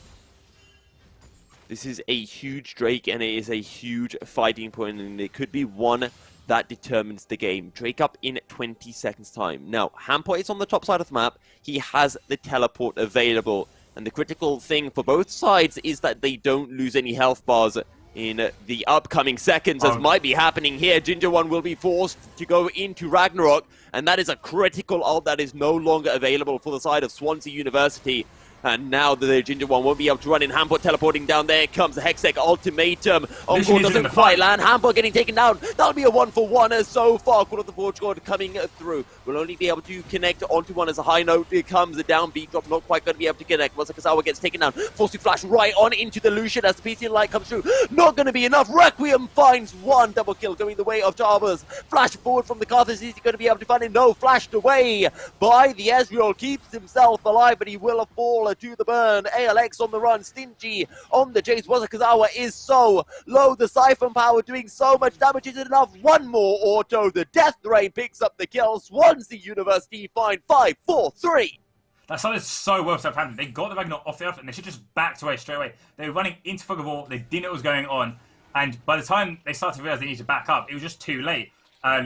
This is a huge Drake, and it is a huge fighting point, and it could be one that determines the game. Drake up in 20 seconds time. Now, Hampot is on the top side of the map. He has the teleport available. And the critical thing for both sides is that they don't lose any health bars in the upcoming seconds, as might be happening here. Ginger One will be forced to go into Ragnarok, and that is a critical ult that is no longer available for the side of Swansea University. And now the Ginger One won't be able to run in. Hampot teleporting down. There comes the Hextech Ultimatum. Encore doesn't quite land. Hampot getting taken down. That'll be a 1-for-1 so far. Call of the Forge God coming through. We'll only be able to connect onto one as a high note. It comes a down B drop. Not quite going to be able to connect. Masakazawa gets taken down. Forced to flash right on into the Lucian as the PC light comes through. Not going to be enough. Requiem finds one. Double kill going the way of Jarvas. Flash forward from the Karthus. Is he going to be able to find it? No. Flashed away by the Ezreal. Keeps himself alive, but he will fall to the burn. ALX on the run. Stingy on the chase. Wazakazawa is so low. The Siphon Power doing so much damage. Is it enough? One more auto. The Death Rain picks up the kill. Swansea University find 5-4-3. That started so well for Southampton. They got the Ragnarok off the earth and they should just backed away straight away. They were running into Fog of War. They didn't know what was going on. And by the time they started to realize they needed to back up, it was just too late.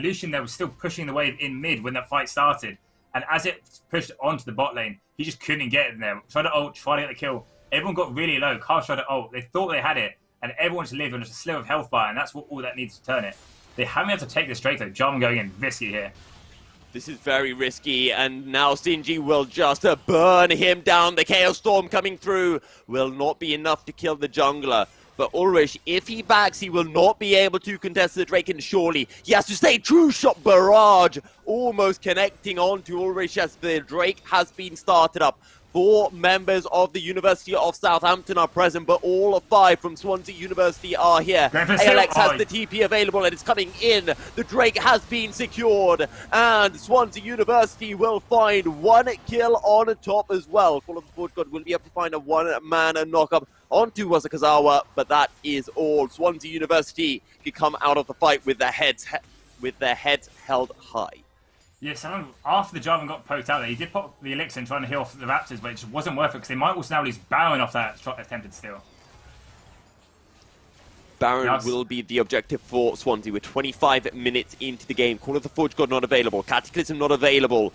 Lucian there was still pushing the wave in mid when that fight started. And as it pushed onto the bot lane, he just couldn't get in there. Tried to ult, tried to get the kill. Everyone got really low. Carl tried to ult. They thought they had it. And everyone just lived on just a sliver of health bar. And that's all that needs to turn it. They haven't been able to take this straight though. Jarvan going in risky here. This is very risky, and now Stingy will just burn him down. The Chaos Storm coming through will not be enough to kill the jungler. But Ulrich, if he backs, he will not be able to contest the Drake, and surely he has to stay true. Shot barrage almost connecting on to Ulrich as the Drake has been started up. 4 members of the University of Southampton are present, but all 5 from Swansea University are here. ALX has the TP available and it's coming in. The Drake has been secured, and Swansea University will find 1 kill on top as well. Call of the Forge God will be able to find a 1-man knock-up onto Wazakazawa, but that is all. Swansea University can come out of the fight with their heads held high. Yes, after the Jarvan got poked out there, he did pop the Elixir and trying to heal off the Raptors, but it just wasn't worth it because they might also now lose Baron off that shot attempted steal. Baron will be the objective for Swansea. We're 25 minutes into the game. Call of the Forge God not available. Cataclysm not available.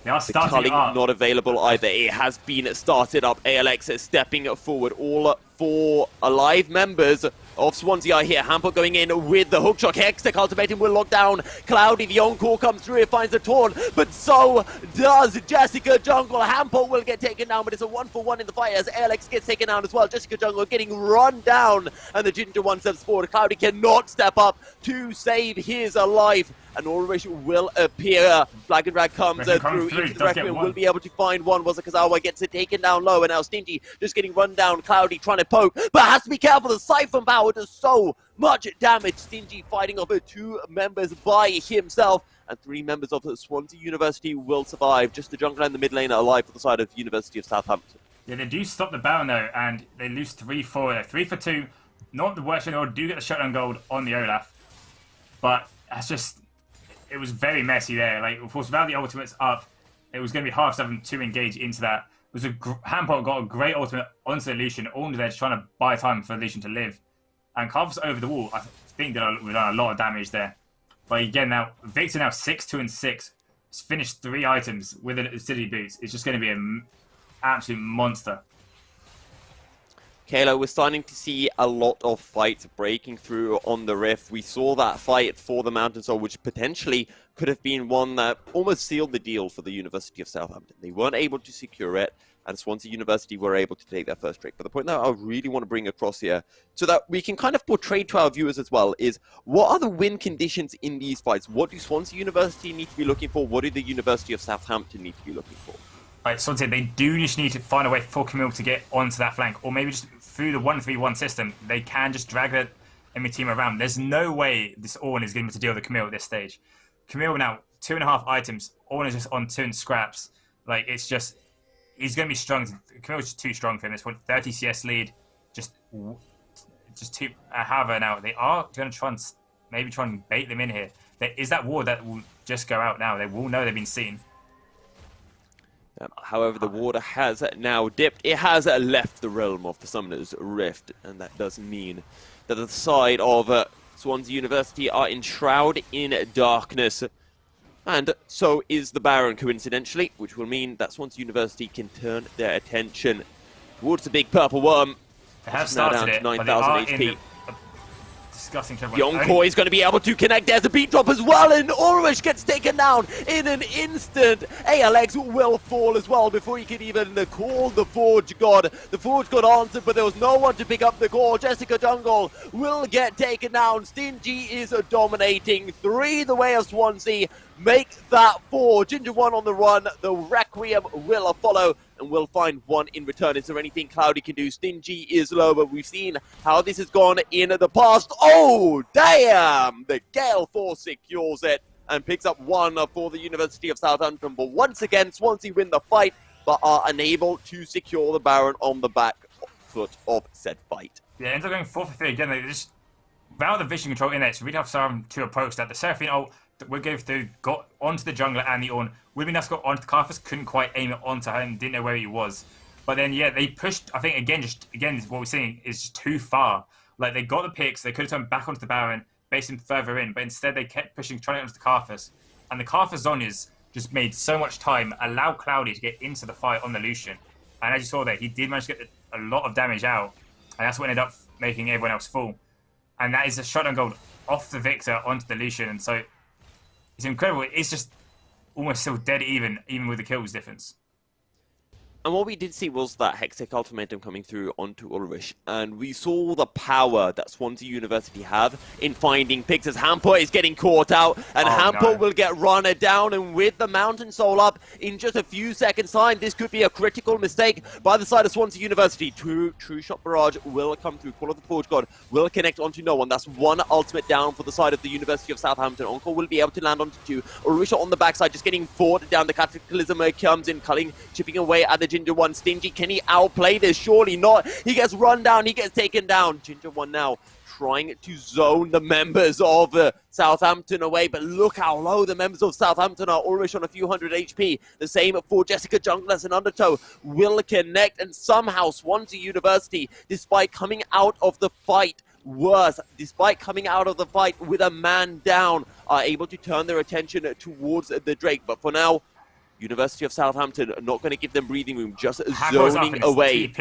They are starting Culling not available either. It has been started up. ALX is stepping forward. All 4 alive members of Swansea are here. Hampot going in with the hookshot. Hextech Ultimatum will lock down Cloudy. The encore comes through. It finds the taunt, but so does Jessica Jungle. Hampot will get taken down, but it's a 1-for-1 in the fight as Alex gets taken down as well. Jessica Jungle getting run down, and the Ginger One steps forward. Cloudy cannot step up to save his life, and Ulrich will appear. Flag and Drag comes through into the Requiem. Will be able to find one. Wazakazawa gets it taken down low, and now Stingy just getting run down. Cloudy trying to poke, but has to be careful. The Siphon Power does so much damage. Stingy fighting over 2 members by himself, and 3 members of Swansea University will survive. Just the jungler and the mid lane are alive for the side of University of Southampton. Yeah, they do stop the Baron though, and they lose 3-4. 3 for 2. Not the worst in the world. Do get the shutdown gold on the Olaf, but that's just, it was very messy there. Like, of course, without the ultimates up, it was going to be hard for them to engage into that. It was Hampot got a great ultimate onto the Lucian, all they're just trying to buy time for Lucian to live. And Cardiff's over the wall. I think we've done a lot of damage there. But again, now Victor now 6-2 and 6. He's finished 3 items with the City Boots. It's just going to be an absolute monster. Kayla, we're starting to see a lot of fights breaking through on the Rift. We saw that fight for the Mountain Soul, which potentially could have been one that almost sealed the deal for the University of Southampton. They weren't able to secure it, and Swansea University were able to take their first trick. But the point that I really want to bring across here, so that we can kind of portray to our viewers as well, is what are the win conditions in these fights? What do Swansea University need to be looking for? What do the University of Southampton need to be looking for? Right, Swansea, they do just need to find a way for Camille to get onto that flank, or maybe just through the 1-3-1 system, they can just drag the enemy team around. There's no way this Ornn is going to deal with Camille at this stage. Camille now, 2.5 items, Ornn is just on 2 scraps. Like, it's just, he's going to be strong. Camille's just too strong for him. It's 30 CS lead, just too, however now, they are going to try and, maybe try and bait them in here. There is that ward that will just go out now. They will know they've been seen. However, the water has now dipped. It has left the realm of the Summoner's Rift, and that does mean that the side of Swansea University are enshrouded in darkness. And so is the Baron, coincidentally, which will mean that Swansea University can turn their attention towards the big purple worm. They have started it, 9,000 HP. Disgusting trouble. Yonko is going to be able to connect. There's a beat drop as well, and Ulrich gets taken down in an instant. ALX will fall as well before he can even call the Forge God. The Forge God answered, but there was no one to pick up the call. Jessica Jungle will get taken down. Stingy is dominating 3 the way of Swansea. Make that 4. Ginger 1 on the run. The Requiem will follow, and we'll find 1 in return. Is there anything Cloudy can do? Stingy is low, but we've seen how this has gone in the past. Oh, damn! The Gale Force secures it and picks up 1 for the University of Southampton. But once again, Swansea win the fight, but are unable to secure the Baron on the back foot of said fight. Yeah, ends up going 4 for 3 again. They just, without the vision control in there, so we'd have some to approach that. The Seraphine ult that we gave through got onto the jungler and the Ornn. Wilminus got onto Carthus, couldn't quite aim it onto her and didn't know where he was. But then, yeah, they pushed, I think, again, what we're seeing is just too far. Like, they got the picks, they could have turned back onto the Baron, based him further in, but instead they kept pushing, trying to get onto the Carthus. And the Carthus Zonias just made so much time, allowed Cloudy to get into the fight on the Lucian. And as you saw there, he did manage to get a lot of damage out. And that's what ended up making everyone else fall. And that is a shotgun gold off the Victor onto the Lucian. And so it's incredible. It's just almost still dead even with the kills difference. And what we did see was that Hextech Ultimatum coming through onto Ulrich, and we saw the power that Swansea University have in finding picks as Hamper is getting caught out, and Hamper will get run down, and with the Mountain Soul up in just a few seconds time, this could be a critical mistake by the side of Swansea University. True Shot Barrage will come through, Call of the Forge God will connect onto no one. That's 1 ultimate down for the side of the University of Southampton. Encore will be able to land onto 2. Ulrich on the backside just getting fought down. The Cataclysm comes in, culling, chipping away at the Ginger 1. Stingy, can he outplay this? Surely not. He gets run down, he gets taken down. Ginger 1 now trying to zone the members of Southampton away, but look how low the members of Southampton are. Ulrich on a few hundred HP. The same for Jessica Junglers and Undertow will connect, and somehow Swansea University, despite coming out of the fight despite coming out of the fight with a man down, are able to turn their attention towards the Drake. But for now, University of Southampton are not going to give them breathing room, just zoning away.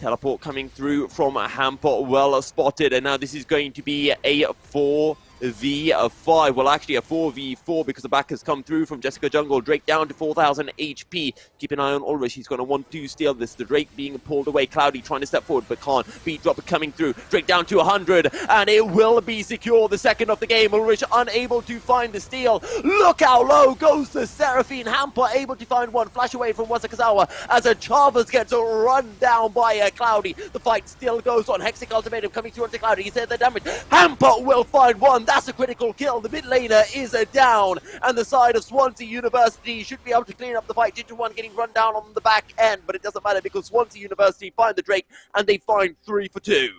Teleport coming through from Hampot, well spotted, and now this is going to be a 4 4v5. Well, actually a 4v4 because the back has come through from Jessica Jungle. Drake down to 4,000 HP. Keep an eye on Ulrich. He's going to want to steal this. The Drake being pulled away. Cloudy trying to step forward but can't. Beat drop coming through. Drake down to 100 and it will be secure. The second of the game. Ulrich unable to find the steal. Look how low goes the Seraphine. Hamper able to find one. Flash away from Wasakazawa as a Chavez gets run down by Cloudy. The fight still goes on. Hexic Ultimatum coming through onto Cloudy. He said the damage. Hamper will find one. That's a critical kill. The mid laner is down, and the side of Swansea University should be able to clean up the fight. Ginger 1 getting run down on the back end, but it doesn't matter because Swansea University find the Drake and they find 3 for 2.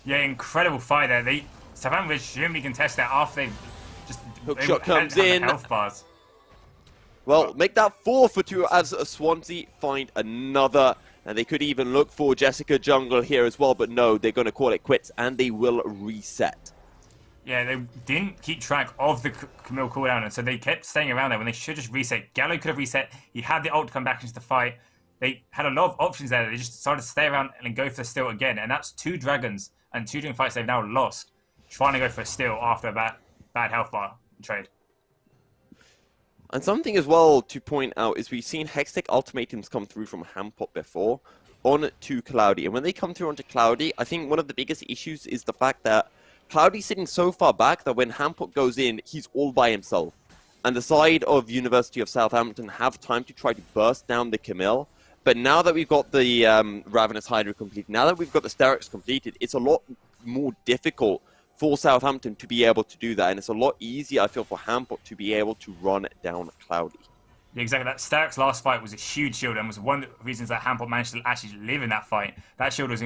Yeah, incredible fight there. Southampton shouldn't be contested after they've just Hookshot comes in. Health bars. Well, make that 4 for 2 as Swansea find another. And they could even look for Jessica Jungle here as well, but no, they're going to call it quits and they will reset. Yeah, they didn't keep track of the Camille cooldown, and so they kept staying around there when they should just reset. Gallo could have reset. He had the ult to come back into the fight. They had a lot of options there. They just decided to stay around and go for the steal again. And that's 2 dragons and 2 during fights they've now lost, trying to go for a steal after a bad health bar trade. And something as well to point out is we've seen Hextech ultimatums come through from Hampot before on to Cloudy. And when they come through onto Cloudy, I think one of the biggest issues is the fact that Cloudy's sitting so far back that when Hampot goes in, he's all by himself. And the side of University of Southampton have time to try to burst down the Camille. But now that we've got the Ravenous Hydra completed, now that we've got the Sterix completed, it's a lot more difficult for Southampton to be able to do that. And it's a lot easier, I feel, for Hampot to be able to run down Cloudy. Yeah, exactly. That Sterix last fight was a huge shield and was one of the reasons that Hampot managed to actually live in that fight. That shield was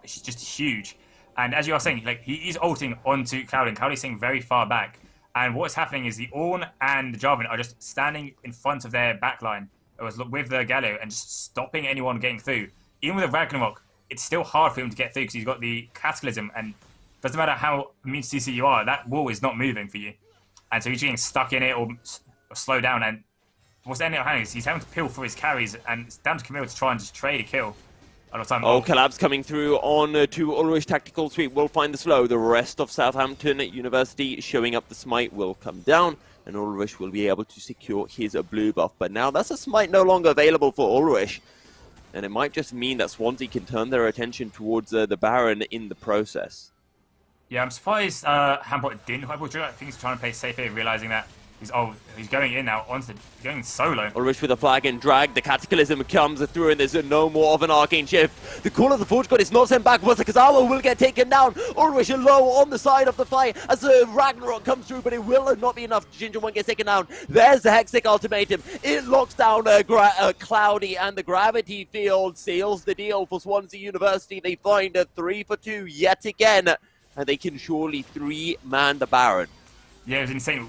just huge. And as you are saying, like, he is ulting onto Cloudy, and Cloudy's staying very far back. And what's happening is the Ornn and the Jarvan are just standing in front of their backline with the Gallo and just stopping anyone getting through. Even with a Ragnarok, it's still hard for him to get through because he's got the Cataclysm, and doesn't matter how immune to CC you are, that wall is not moving for you. And so he's getting stuck in it or slow down. And what's ending up happening is he's having to peel for his carries, and it's down to Camille to try and just trade a kill. Oh, collapse coming through on to Ulrich. Tactical sweep will find the slow. The rest of Southampton University showing up the smite will come down, and Ulrich will be able to secure his blue buff. But now that's a smite no longer available for Ulrich, and it might just mean that Swansea can turn their attention towards the Baron in the process. Yeah, I'm surprised Hampot didn't quite pull trigger. I think he's trying to play safe here, realizing that he's going in now, going solo. Ulrich with a flag and drag. The Cataclysm comes through and there's no more of an arcane shift. The Call of the Forge God is not sent back. Wasakazawa will get taken down. Ulrich low on the side of the fight as the Ragnarok comes through, but it will not be enough. Ginger 1 gets taken down. There's the Hexic Ultimatum. It locks down Cloudy, and the Gravity Field seals the deal for Swansea University. They find a 3 for 2 yet again, and they can surely 3-man the Baron. Yeah, it was insane.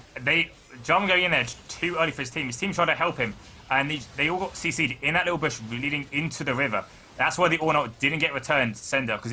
John going in there too early for his team. His team tried to help him, and they all got CC'd in that little bush leading into the river. That's why the Ornn didn't get returned to Sender, because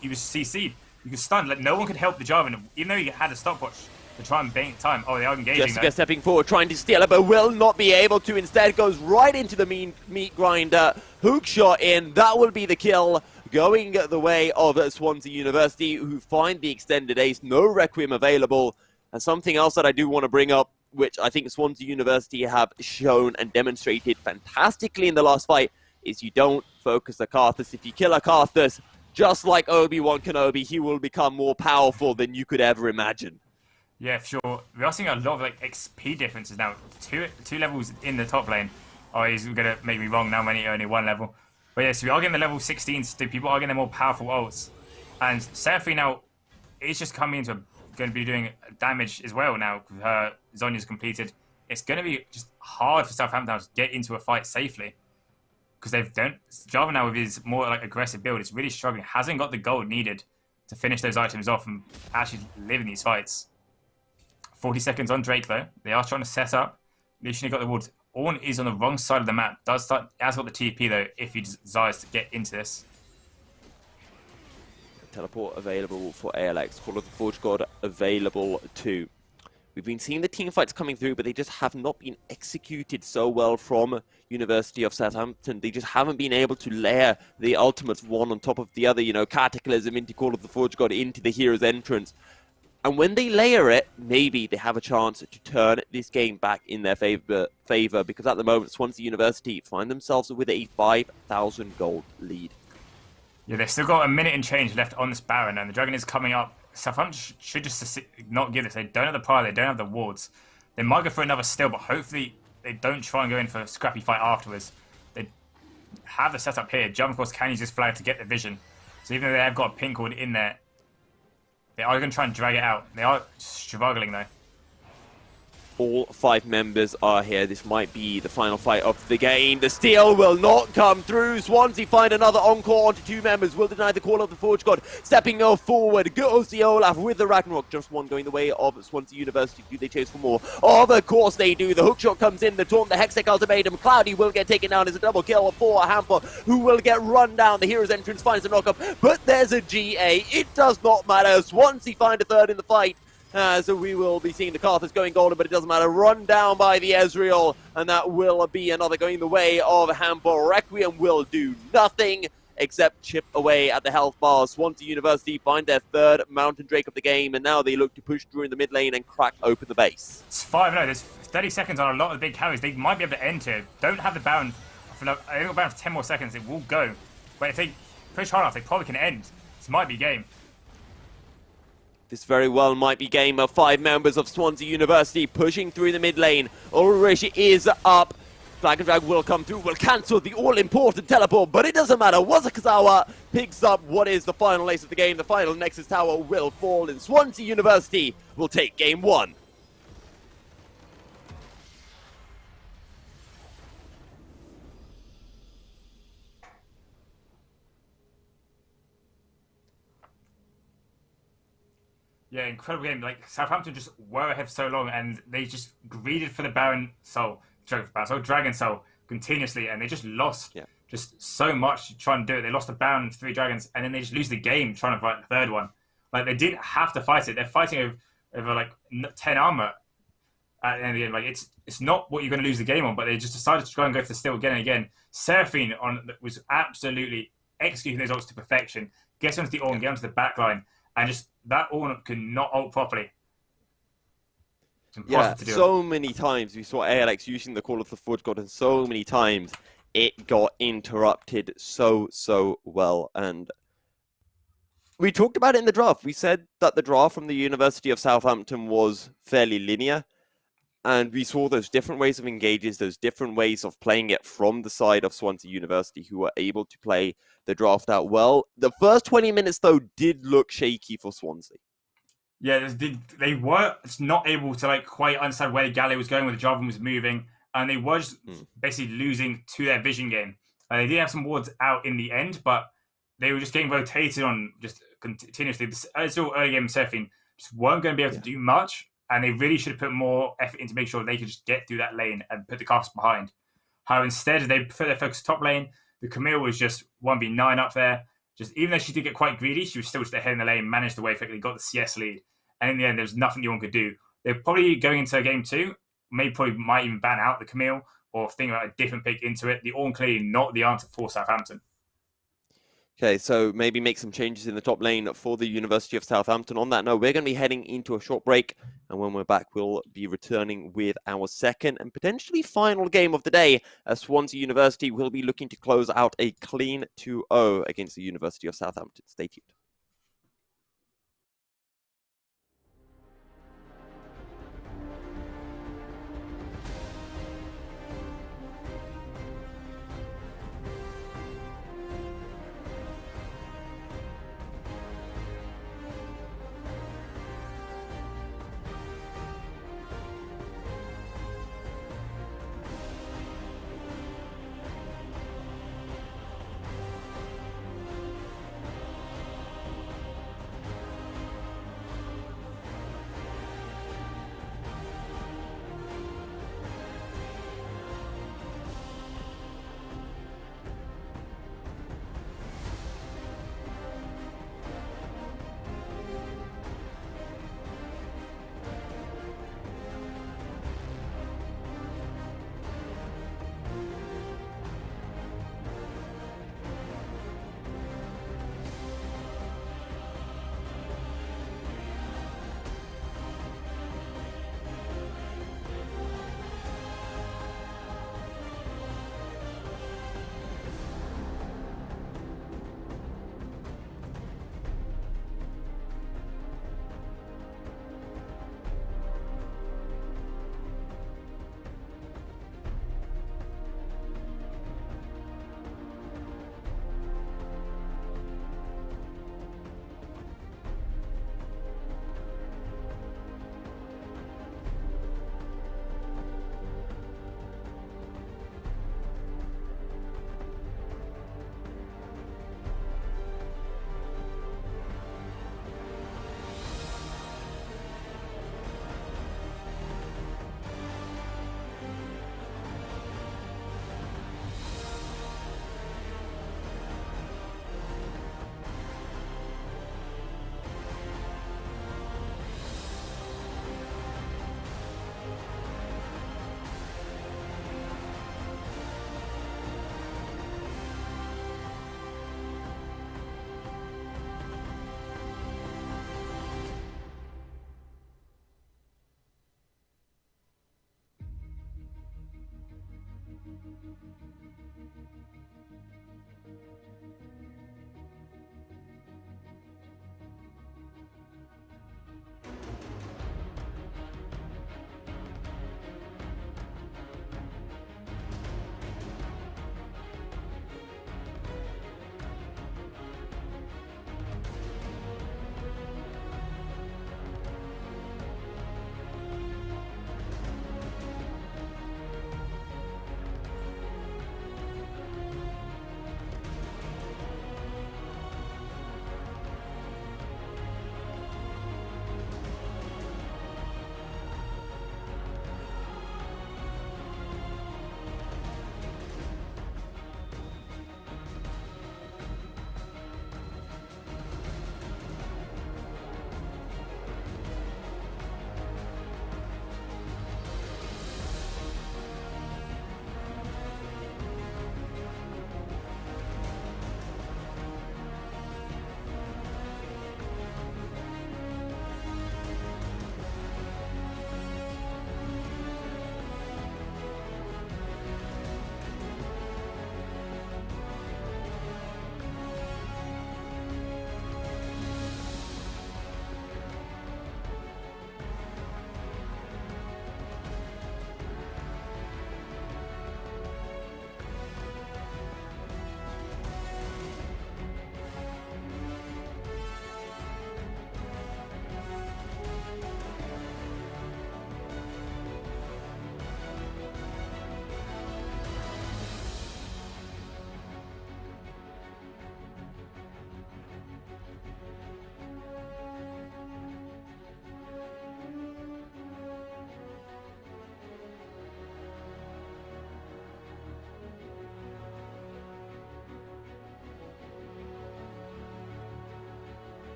he was CC'd. He was stunned. Like, no one could help the Jarvan, even though he had a stopwatch to try and bang time. Oh, they are engaging. Jessica stepping forward, trying to steal it, but will not be able to. Instead, goes right into the meat grinder. Hook shot in. That will be the kill, going the way of Swansea University, who find the extended ace. No Requiem available. And something else that I do want to bring up, which I think Swansea University have shown and demonstrated fantastically in the last fight, is you don't focus a Karthus. If you kill a Karthus, just like Obi-Wan Kenobi, he will become more powerful than you could ever imagine. Yeah, for sure. We are seeing a lot of XP differences now. Two levels in the top lane. Oh, he's going to make me wrong now when he only 1 level. But yeah, so we are getting the level 16s. People are getting the more powerful ults. And Seraphine now is just coming into going to be doing damage as well now. Zonya's completed. It's going to be just hard for Southampton to get into a fight safely, because Java now with his more aggressive build is really struggling. Hasn't got the gold needed to finish those items off and actually live in these fights. 40 seconds on Drake though. They are trying to set up. Literally got the wards. Ornn is on the wrong side of the map. Has got the TP though if he desires to get into this. Teleport available for ALX. Call of the Forge God available too. We've been seeing the team fights coming through, but they just have not been executed so well from University of Southampton. They just haven't been able to layer the ultimates one on top of the other. You know, Cataclysm into Call of the Forge God into the hero's entrance. And when they layer it, maybe they have a chance to turn this game back in their favor because at the moment, Swansea University find themselves with a 5,000 gold lead. Yeah, they've still got a minute and change left on this Baron, and the Dragon is coming up. Southampton should just not give this. They don't have the power, they don't have the wards. They might go for another steal, but hopefully they don't try and go in for a scrappy fight afterwards. They have the setup here. Jump, of course, can use this flag to get the vision. So even though they have got a pink ward in there, they are going to try and drag it out. They are struggling, though. All 5 members are here. This might be the final fight of the game. The steal will not come through. Swansea find another encore onto 2 members. Will deny the call of the Forge God. Stepping forward goes the Olaf with the Ragnarok. Just one going the way of Swansea University. Do they chase for more? Of course they do. The hookshot comes in. The taunt, the Hextech ultimatum. Cloudy will get taken down as a double kill for Hamper, who will get run down. The hero's entrance finds a knockup, but there's a GA. It does not matter. Swansea find a third in the fight. So we will be seeing the Carthus going golden, but it doesn't matter. Run down by the Ezreal, and that will be another going the way of Hamper. Requiem will do nothing except chip away at the health bar. Swansea University find their 3rd Mountain Drake of the game, and now they look to push through in the mid lane and crack open the base. It's 5-0. There's 30 seconds on a lot of the big carries. They might be able to end here. Don't have the Baron. They've got Baron for 10 more seconds. It will go. But if they push hard enough, they probably can end. This might be game. This very well might be game of 5 members of Swansea University pushing through the mid lane. Ulrich is up. Flag and Drag will come through, will cancel the all-important teleport, but it doesn't matter. Wazakazawa picks up what is the final ace of the game. The final Nexus Tower will fall, and Swansea University will take game 1. Yeah, incredible game. Like, Southampton just were ahead for so long, and they just greeded for the Dragon Soul continuously, and they just lost just so much to try and do it. They lost the Baron 3 dragons, and then they just lose the game trying to fight the 3rd one. Like, they didn't have to fight it. They're fighting over like 10 armor at the end of the game. Like, it's not what you're going to lose the game on, but they just decided to try and go for the steal again and again. Seraphine was absolutely executing those ults to perfection. Gets onto the Orn, get onto the back line, and just that Orn could not ult properly. It's impossible to do. So many times we saw ALX using the Call of the Forge God, and so many times it got interrupted so well. And we talked about it in the draft. We said that the draft from the University of Southampton was fairly linear, and we saw those different ways of engages, those different ways of playing it from the side of Swansea University, who were able to play the draft out well. The first 20 minutes, though, did look shaky for Swansea. Yeah, they were not able to like quite understand where the Galley was going, where the Jarvan was moving, and they were just basically losing to their vision game. They did have some wards out in the end, but they were just getting rotated on just continuously. It's all early game Seraphine just weren't going to be able to do much, and they really should have put more effort into make sure they could just get through that lane and put the Carthus behind. However, instead they put their focus top lane. The Camille was just 1v9 up there. Just even though she did get quite greedy, she was still just ahead in the lane, managed the way effectively, got the CS lead. And in the end, there was nothing anyone could do. They're probably going into game 2, might even ban out the Camille or think about a different pick into it. The Orn clearly not the answer for Southampton. Okay, so maybe make some changes in the top lane for the University of Southampton. On that note, we're going to be heading into a short break, and when we're back, we'll be returning with our second and potentially final game of the day, as Swansea University will be looking to close out a clean 2-0 against the University of Southampton. Stay tuned.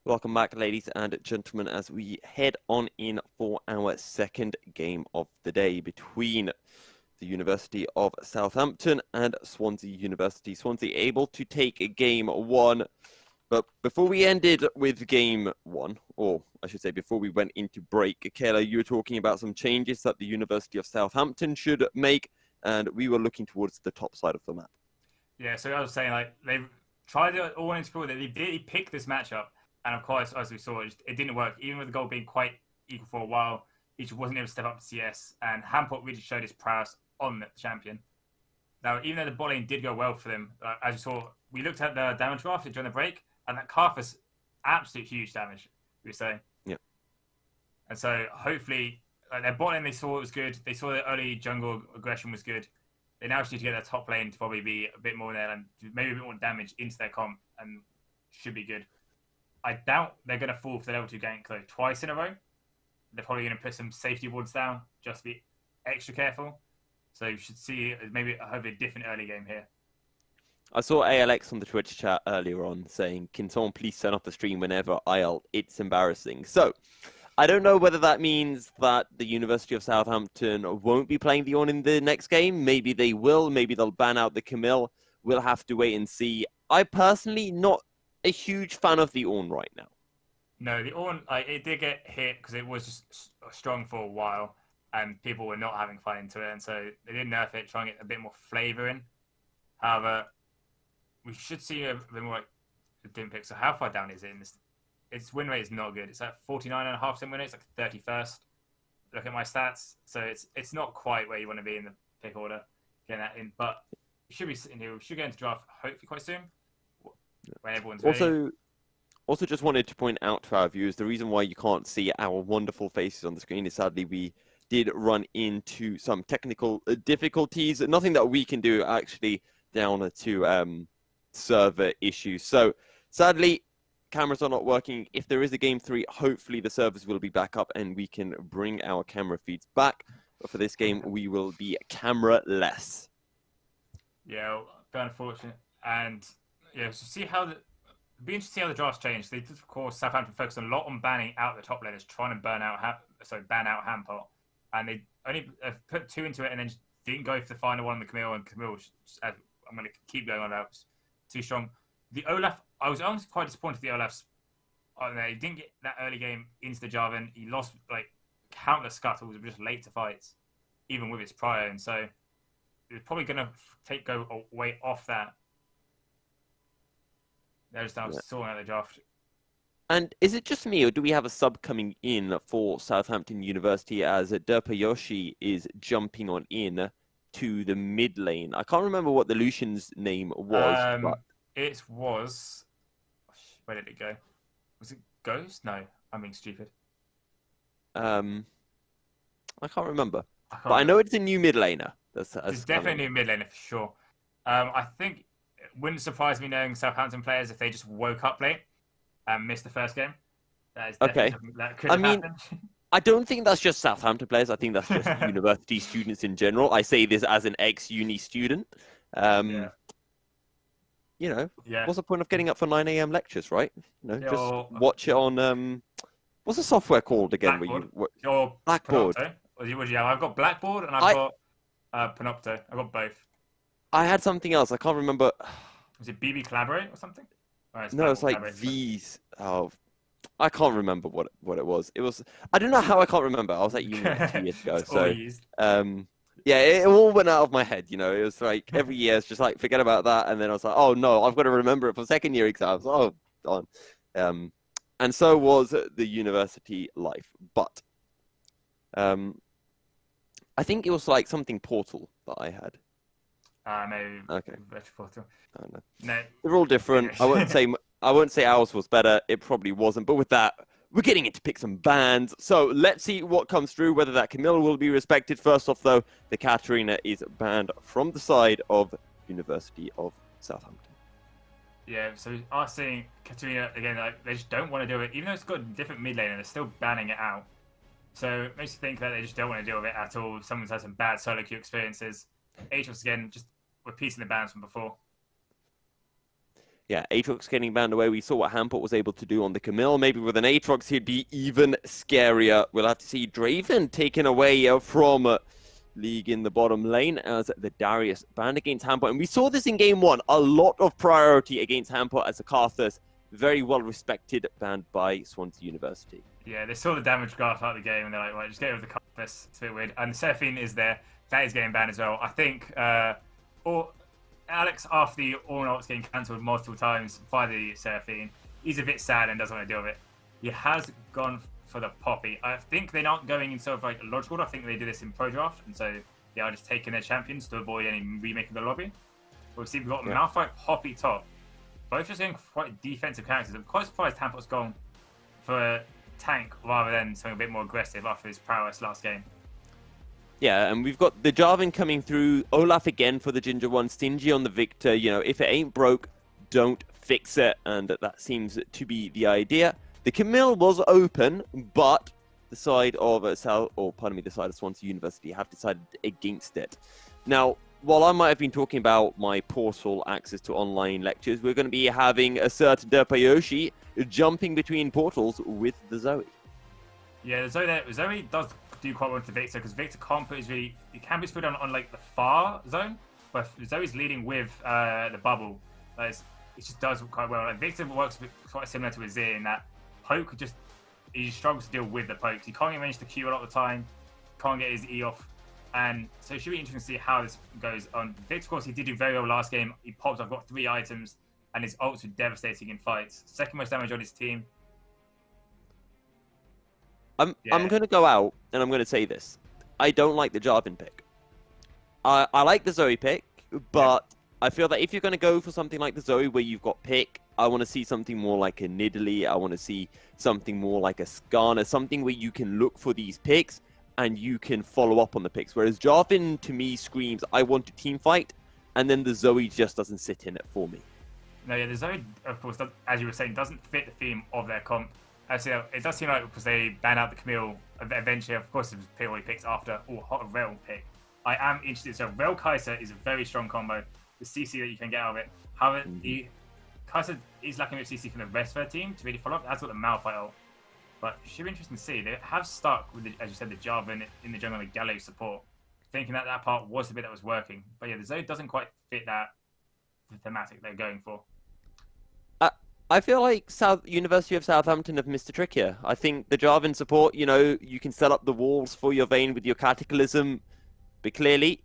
Welcome back, ladies and gentlemen, as we head on in for our second game of the day between the University of Southampton and Swansea University. Swansea able to take game one. But before we ended with game one, or I should say before we went into break, Kayla, you were talking about some changes that the University of Southampton should make, and we were looking towards the top side of the map. Yeah, so I was saying, like, they've tried it all into people that they really picked this matchup. And of course, as we saw, it didn't work. Even with the goal being quite equal for a while, he just wasn't able to step up to CS. And Hamport really showed his prowess on the champion. Now, even though the bowling did go well for them, as you saw, we looked at the damage graph during the break, and that calf was absolute huge damage, we were saying. Yeah. And so hopefully, their bottom they saw it was good. They saw the early jungle aggression was good. They now just need to get their top lane to probably be a bit more there and maybe a bit more damage into their comp, and should be good. I doubt they're going to fall for the level 2 gank though twice in a row. They're probably going to put some safety wards down, just be extra careful. So you should see maybe hopefully a different early game here. I saw ALX on the Twitch chat earlier on saying, can someone please turn off the stream whenever IL? It's embarrassing. So, I don't know whether that means that the University of Southampton won't be playing the Ornn in the next game. Maybe they will. Maybe they'll ban out the Camille. We'll have to wait and see. I personally not a huge fan of the Ornn right now. No, the Ornn, it did get hit because it was just strong for a while and people were not having fun into it. And so they did nerf it, trying to get a bit more flavour in. However, we should see a bit more like the dim pick. So how far down is it in this? Its win rate is not good. It's at 49.5% win rate. It's like 31st. Look at my stats. So it's not quite where you want to be in the pick order. Getting that in. But we should be sitting here. We should get into draft hopefully quite soon. When everyone's ready. Also just wanted to point out to our viewers, the reason why you can't see our wonderful faces on the screen is sadly we did run into some technical difficulties. Nothing that we can do actually down to server issues. So sadly, cameras are not working. If there is a game 3, hopefully the servers will be back up and we can bring our camera feeds back. But for this game, we will be camera-less. Yeah, very unfortunate. And yeah, so see how it'd be interesting to see how the drafts change. They did, of course, Southampton focused a lot on banning out the top laners, trying to ban out Hamport, and they only put 2 into it and then didn't go for the final one on the Camille. And Camille, I'm going to keep going on about, too strong. The Olaf, I was honestly quite disappointed. The Olaf's, he didn't get that early game into the Jarvan. He lost like countless scuttles, just late to fights, even with his prior, and so it's probably going to go away off that. They're just now sorting out the draft. And is it just me, or do we have a sub coming in for Southampton University as Derpayoshi is jumping on in to the mid lane? I can't remember what the Lucian's name was. But... It was... Where did it go? Was it Ghost? No, I'm being stupid. I can't remember. But I know it's a new mid laner. It's definitely a new mid laner for sure. I think it wouldn't surprise me knowing Southampton players if they just woke up late and missed the first game. That is okay. That could have happened. I don't think that's just Southampton players. I think that's just university students in general. I say this as an ex-uni student. Yeah. You know, what's the point of getting up for 9 a.m. lectures, right? You know, just watch it on what's the software called again? Your Blackboard. I've got Blackboard and I've got Panopto. I've got both. I had something else. I can't remember. Was it BB Collaborate or something? No, it's like V's. Oh, I can't remember what it was. It was. I don't know how I can't remember. I was at uni like 2 years ago. So yeah, it all went out of my head. You know, it was like every year it's just like forget about that, and then I was like, oh no, I've got to remember it for second year exams. Oh, darn. And so was the university life, but I think it was like something Portal that I had. No. Okay. Portal. Oh, no. No. They're all different. I won't say ours was better. It probably wasn't. But with that, we're getting into pick some bans. So let's see what comes through, whether that Camilla will be respected. First off, though, the Katarina is banned from the side of University of Southampton. Yeah, so we are seeing Katarina, again, like, they just don't want to do it. Even though it's got a different mid lane, they're still banning it out. So it makes you think that they just don't want to deal with it at all. Someone's had some bad solo queue experiences. Atos, again, just repeating the bans from before. Yeah, Aatrox getting banned away. We saw what Hamport was able to do on the Camille. Maybe with an Aatrox, he'd be even scarier. We'll have to see Draven taken away from League in the bottom lane as the Darius banned against Hamport. And we saw this in game one. A lot of priority against Hamport as a Karthus. Very well respected, banned by Swansea University. Yeah, they saw the damage graph out of the game and they're like, right, just get rid of the Cardiff. It's a bit weird. And the Seraphine is there. That is getting banned as well. I think Alex, after the All-Not's getting cancelled multiple times by the Seraphine, he's a bit sad and doesn't want to deal with it. He has gone for the Poppy. I think they're not going in sort of like a logical order. I think they do this in Pro Draft, and so they are just taking their champions to avoid any remaking the lobby. But we see we've got Malphite, Poppy top. Both just going quite defensive characters. I'm quite surprised Tamport's gone for a tank rather than something a bit more aggressive after his prowess last game. Yeah, and we've got the Jarvan coming through. Olaf again for the Ginger one. Stingy on the Victor. You know, if it ain't broke, don't fix it. And that seems to be the idea. The Camille was open, but the side of the side of Swansea University have decided against it. Now, while I might have been talking about my portal access to online lectures, we're going to be having a certain Derpayoshi jumping between portals with the Zoe. Yeah, the Zoe does do quite well to Victor because Victor can't put his he can be put on like the far zone, but Zoe's leading with the bubble. It just does quite well. Like Victor works quite similar to Azir in that poke he struggles to deal with the pokes. He can't manage to Q a lot of the time, can't get his E off, and so it should be interesting to see how this goes on. Victor, of course, he did do very well last game. He popped. I've got 3 items, and his ults were devastating in fights. Second most damage on his team. I'm going to go out and I'm going to say this. I don't like the Jarvan pick. I like the Zoe pick, but I feel that if you're going to go for something like the Zoe where you've got pick, I want to see something more like a Nidalee. I want to see something more like a Skarner, something where you can look for these picks and you can follow up on the picks. Whereas Jarvan, to me, screams, I want to team fight, and then the Zoe just doesn't sit in it for me. No, yeah, the Zoe, of course, as you were saying, doesn't fit the theme of their comp. Actually, it does seem like because they banned out the Camille eventually, of course, it was pick what he picks after, or hot Rel pick. I am interested. So, Rel Kai'Sa is a very strong combo. The CC that you can get out of it. However, Kai'Sa is lacking with CC from the rest of their team to really follow up. That's what the Malphite ult. But it should be interesting to see. They have stuck with, as you said, the Jarvan in the jungle and the Gallo support, thinking that that part was the bit that was working. But yeah, the Zoe doesn't quite fit the thematic they're going for. I feel like University of Southampton have missed a trick here. I think the Jarvan support, you know, you can set up the walls for your Vayne with your Cataclysm, but clearly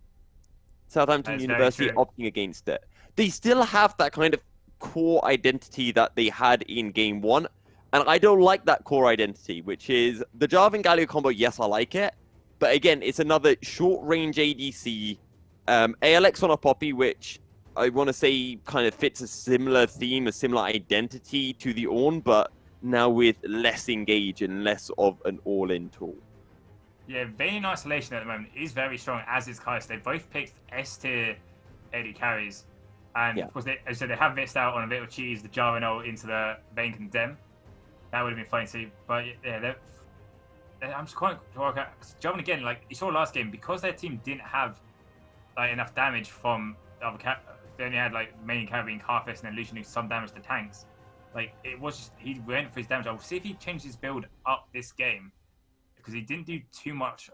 Southampton University opting against it. They still have that kind of core identity that they had in game one, and I don't like that core identity, which is the Jarvan Galio combo. Yes, I like it, but again, it's another short-range ADC, ALX on a Poppy, which I want to say kind of fits a similar theme, a similar identity to the Ornn, but now with less engage and less of an all-in tool. Yeah, Vayne in isolation at the moment is very strong, as is Kai'Sa. They both picked S-tier AD carries. And of course, as I said, they have missed out on a bit of cheese, the Jarvan ult into the Vayne Condemn. That would have been funny to see. But yeah, I'm just quite work out. Jarvan, again, like you saw last game, because their team didn't have like enough damage from the other they only had like main carrying Cardiff and then Lucian doing some damage to tanks. Like it was just, he went for his damage. I'll see if he changed his build up this game, because he didn't do too much.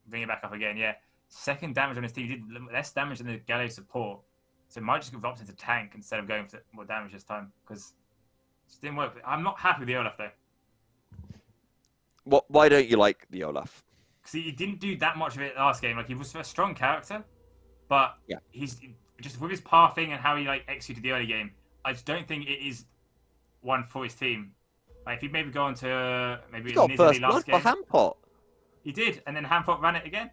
Bring it back up again, yeah. Second damage on his team, he did less damage than the Gallo support. So it might just have opted to tank instead of going for more damage this time, because it just didn't work. I'm not happy with the Olaf though. Why don't you like the Olaf? Because he didn't do that much of it last game. Like he was a strong character, but he's just with his pathing and how he like executed the early game. I just don't think it is one for his team. Like if he maybe go on to maybe got first blood game. For Hamport. He did, and then Hamport ran it again.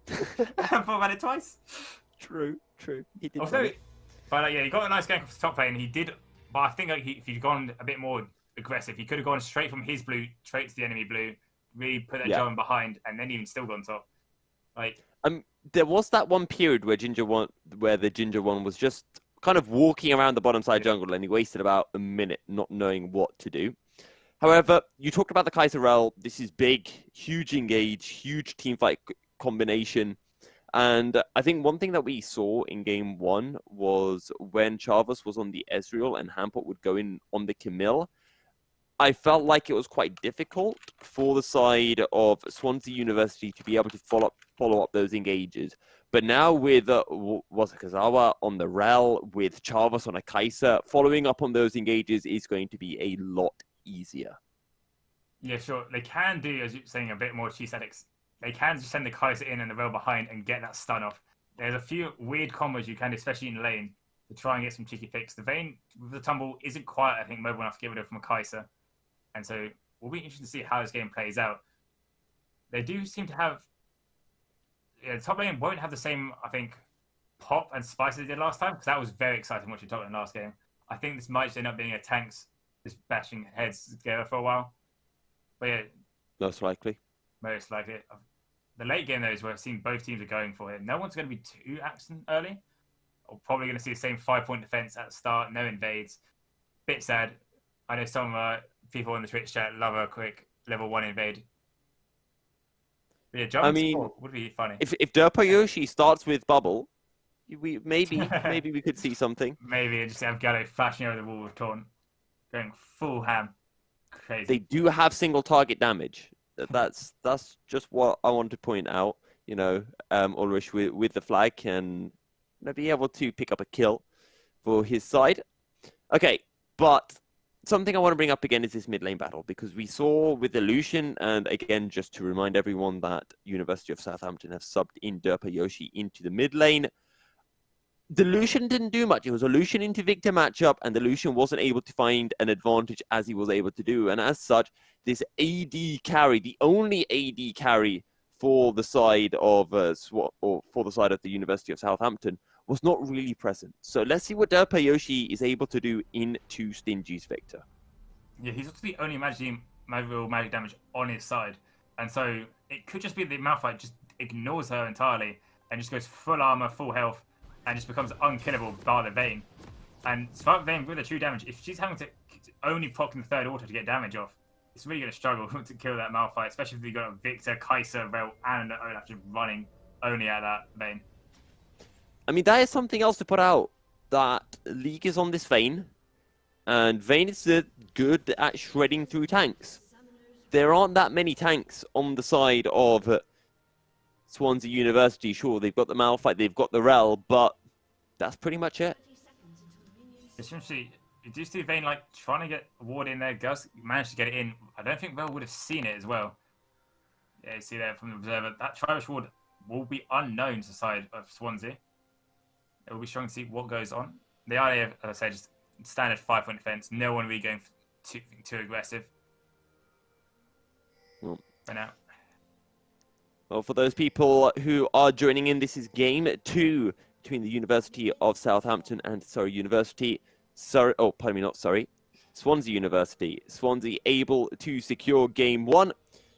Hamport ran it twice. True. He did. Also, but like, yeah, he got a nice gank off the top lane, and he did. But I think like if he'd gone a bit more aggressive, he could have gone straight from his blue straight to the enemy blue, really put that Jarvan behind, and then even still gone top. Like there was that one period where the Ginger one was just kind of walking around the bottom side jungle, and he wasted about a minute not knowing what to do. However, you talked about the Kai'Sa Rel. This is big, huge engage, huge team fight combination. And I think one thing that we saw in game one was when Chavez was on the Ezreal and Hampot would go in on the Camille, I felt like it was quite difficult for the side of Swansea University to be able to follow up those engages. But now with Wasakazawa on the Rel, with Chavez on a Kaiser, following up on those engages is going to be a lot easier. Yeah, sure. They can do, as you're saying, a bit more cheese addicts. They can just send the Kaiser in and the Rel behind and get that stun off. There's a few weird combos you can do, especially in lane, to try and get some cheeky picks. The Vayne with the tumble isn't quite, I think, mobile enough to get rid of from a Kaiser. And so we'll be interested to see how this game plays out. They do seem to have... Yeah, the top lane won't have the same, I think, pop and spice they did last time, because that was very exciting watching top lane last game. I think this might just end up being a tanks just bashing heads together for a while. But yeah... Most likely. Most likely. The late game, though, is where I've seen both teams are going for it. No one's going to be too accident early. We're probably going to see the same 5-point defense at the start, no invades. Bit sad. I know some people in the Twitch chat love a quick level 1 invade. But yeah, jump would be funny. If Derpa Yoshi starts with bubble, maybe we could see something. Maybe just have Gallo flashing over the wall with Taunt, going full ham. Crazy. They do have single target damage. That's just what I want to point out. You know, Ulrich with the flag can be able to pick up a kill for his side. Okay, but something I want to bring up again is this mid lane battle, because we saw with the Lucian, and again, just to remind everyone that University of Southampton have subbed in Derpa Yoshi into the mid lane. The Lucian didn't do much. It was a Lucian into Victor matchup, and the Lucian wasn't able to find an advantage as he was able to do. And as such, this AD carry, the only AD carry for the side of for the side of the University of Southampton, was not really present. So let's see what Derpa Yoshi is able to do into Stingy's Victor. Yeah, he's also the only magic damage on his side. And so it could just be that Malphite just ignores her entirely and just goes full armor, full health, and just becomes unkillable by the Vayne. And Spark Vayne with the true damage, if she's having to only proc in the third auto to get damage off, it's really going to struggle to kill that Malphite, especially if you've got a Victor, Kaiser, Rel, and Olaf just running only at that Vayne. I mean, that is something else to put out, that League is on this Vayne, and Vayne is good at shredding through tanks. There aren't that many tanks on the side of Swansea University. Sure, they've got the Malphite, they've got the Rel, but that's pretty much it. Essentially, you do see Vayne like trying to get a ward in there. Gus managed to get it in. I don't think Rel would have seen it as well. Yeah, you see that from the observer. That Tribush ward will be unknown to the side of Swansea. It will be strong to see what goes on. The idea, as I said, just standard 5-point defense. No one really going too aggressive. Well, for now. Well, for those people who are joining in, this is game 2 between the University of Southampton and Surrey University. Swansea University. Swansea able to secure game 1.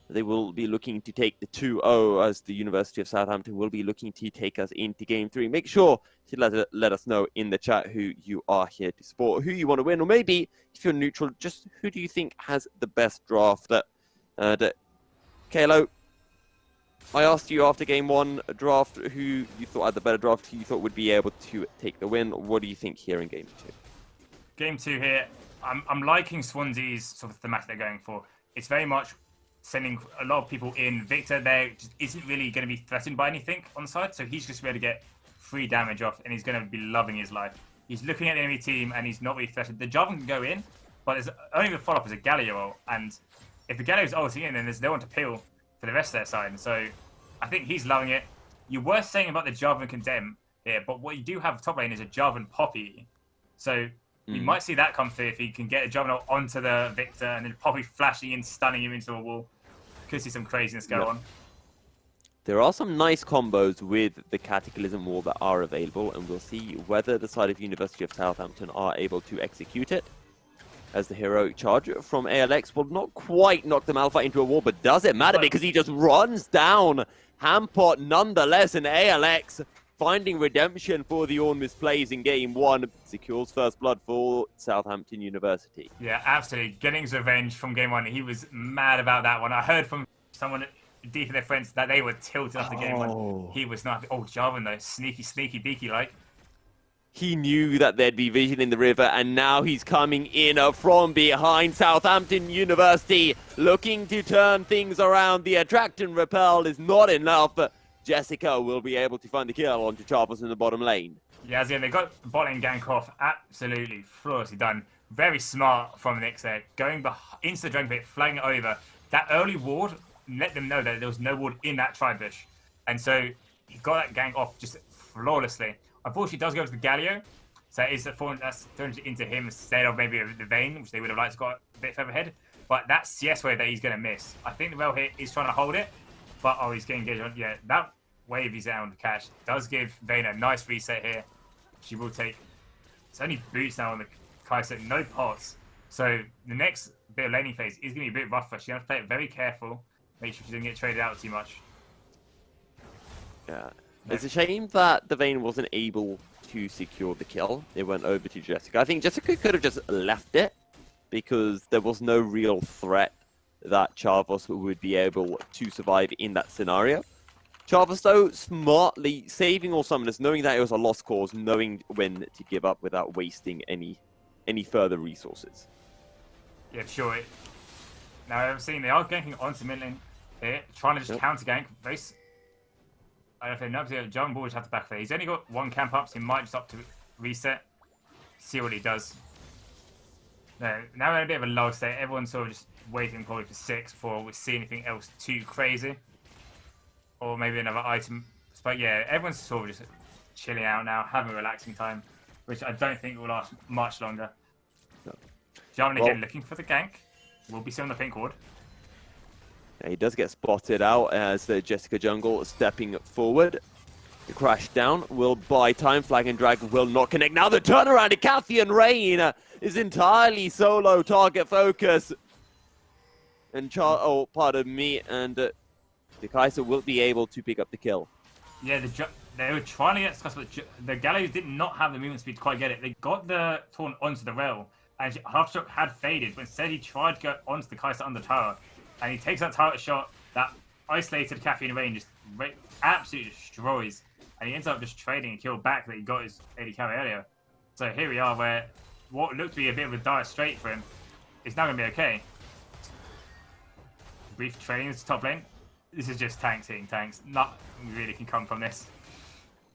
They will be looking to take the 2-0, as the University of Southampton will be looking to take us into game 3. Make sure to let us know in the chat who you are here to support, who you want to win, or maybe if you're neutral, just who do you think has the best draft. Kalo, I asked you after game 1 draft who you thought had the better draft, who you thought would be able to take the win. What do you think here in game 2? Game 2 here, I'm liking Swansea's sort of thematic they're going for. It's very much sending a lot of people in. Victor there just isn't really going to be threatened by anything on the side, so he's just going to get free damage off, and he's going to be loving his life. He's looking at the enemy team, and he's not really threatened. The Jarvan can go in, but there's only the follow-up is a Galio ult, and if the Galio's ulting in, then there's no one to peel for the rest of their side, and so I think he's loving it. You were saying about the Jarvan Condemn here, but what you do have top lane is a Jarvan Poppy, so you might see that come through if he can get a Jarvan ult onto the Victor, and then Poppy flashing in, stunning him into a wall. Could see some craziness go on. There are some nice combos with the Cataclysm Wall that are available, and we'll see whether the side of University of Southampton are able to execute it. As the heroic charge from ALX will not quite knock the Malphite into a wall, but does it matter because he just runs down Hampot nonetheless, and ALX finding redemption for the Ornmis plays in game 1, secures first blood for Southampton University. Yeah, absolutely. Getting his revenge from game 1. He was mad about that one. I heard from someone D for their friends that they were tilted off to get him Oh. one. He was not. Oh, Jarvan though, sneaky beaky like. He knew that there'd be vision in the river, and now he's coming in from behind. Southampton University looking to turn things around. The attract and repel is not enough, but Jessica will be able to find the kill onto Chavos in the bottom lane. Yeah, as in they got bot lane gank off. Absolutely flawlessly done. Very smart from Nyx there. Going into the dragon pit, flagging it over. That early ward let them know that there was no ward in that tri-bush. And so he got that gank off just flawlessly. Unfortunately, it does go to the Galio. So it's that's thrown into him instead of maybe the Vayne, which they would have liked to got a bit further ahead. But that CS wave that he's going to miss. I think the Rel here is trying to hold it. But, oh, he's getting engaged on. Yeah, that wave he's out on the catch does give Vayne a nice reset here. She will take. It's only boots now on the Kai'Sa, no pots. So the next bit of laning phase is going to be a bit rough for her. She's going to have to play it very careful. Make sure she doesn't get traded out too much. Yeah. It's a shame that the Vayne wasn't able to secure the kill. It went over to Jessica. I think Jessica could have just left it because there was no real threat that Chavos would be able to survive in that scenario. Chavos, though, smartly saving all summoners, knowing that it was a lost cause, knowing when to give up without wasting any further resources. Yeah, sure. Now, I've seen they are ganking onto mid lane here, trying to just counter gank. I don't know if they know, John Ball just have to back there. He's only got one camp up, so he might just opt to reset. See what he does. No, now we're in a bit of a lull state. Everyone's sort of just waiting probably for 6 before we see anything else too crazy. Or maybe another item. But yeah, everyone's sort of just chilling out now, having a relaxing time, which I don't think will last much longer. No. Jarvan again looking for the gank. We'll be still on the pink ward. He does get spotted out as the Jessica Jungle stepping forward. The crash down will buy time. Flag and drag will not connect. Now the turnaround to Cathian Rain is entirely solo target focus. And pardon me. And the Kai'Sa will be able to pick up the kill. Yeah, they were trying to get Scuss, but the Gallows did not have the movement speed to quite get it. They got the Taunt onto the rail, and Halfshock had faded, but instead he tried to go onto the Kai'Sa on the tower. And he takes that turret shot, that isolated Caffeine Rain just absolutely destroys. And he ends up just trading a kill back that he got his AD carry earlier. So here we are where what looked to be a bit of a dire strait for him is now going to be okay. Brief trading into top lane. This is just tanks hitting tanks. Nothing really can come from this.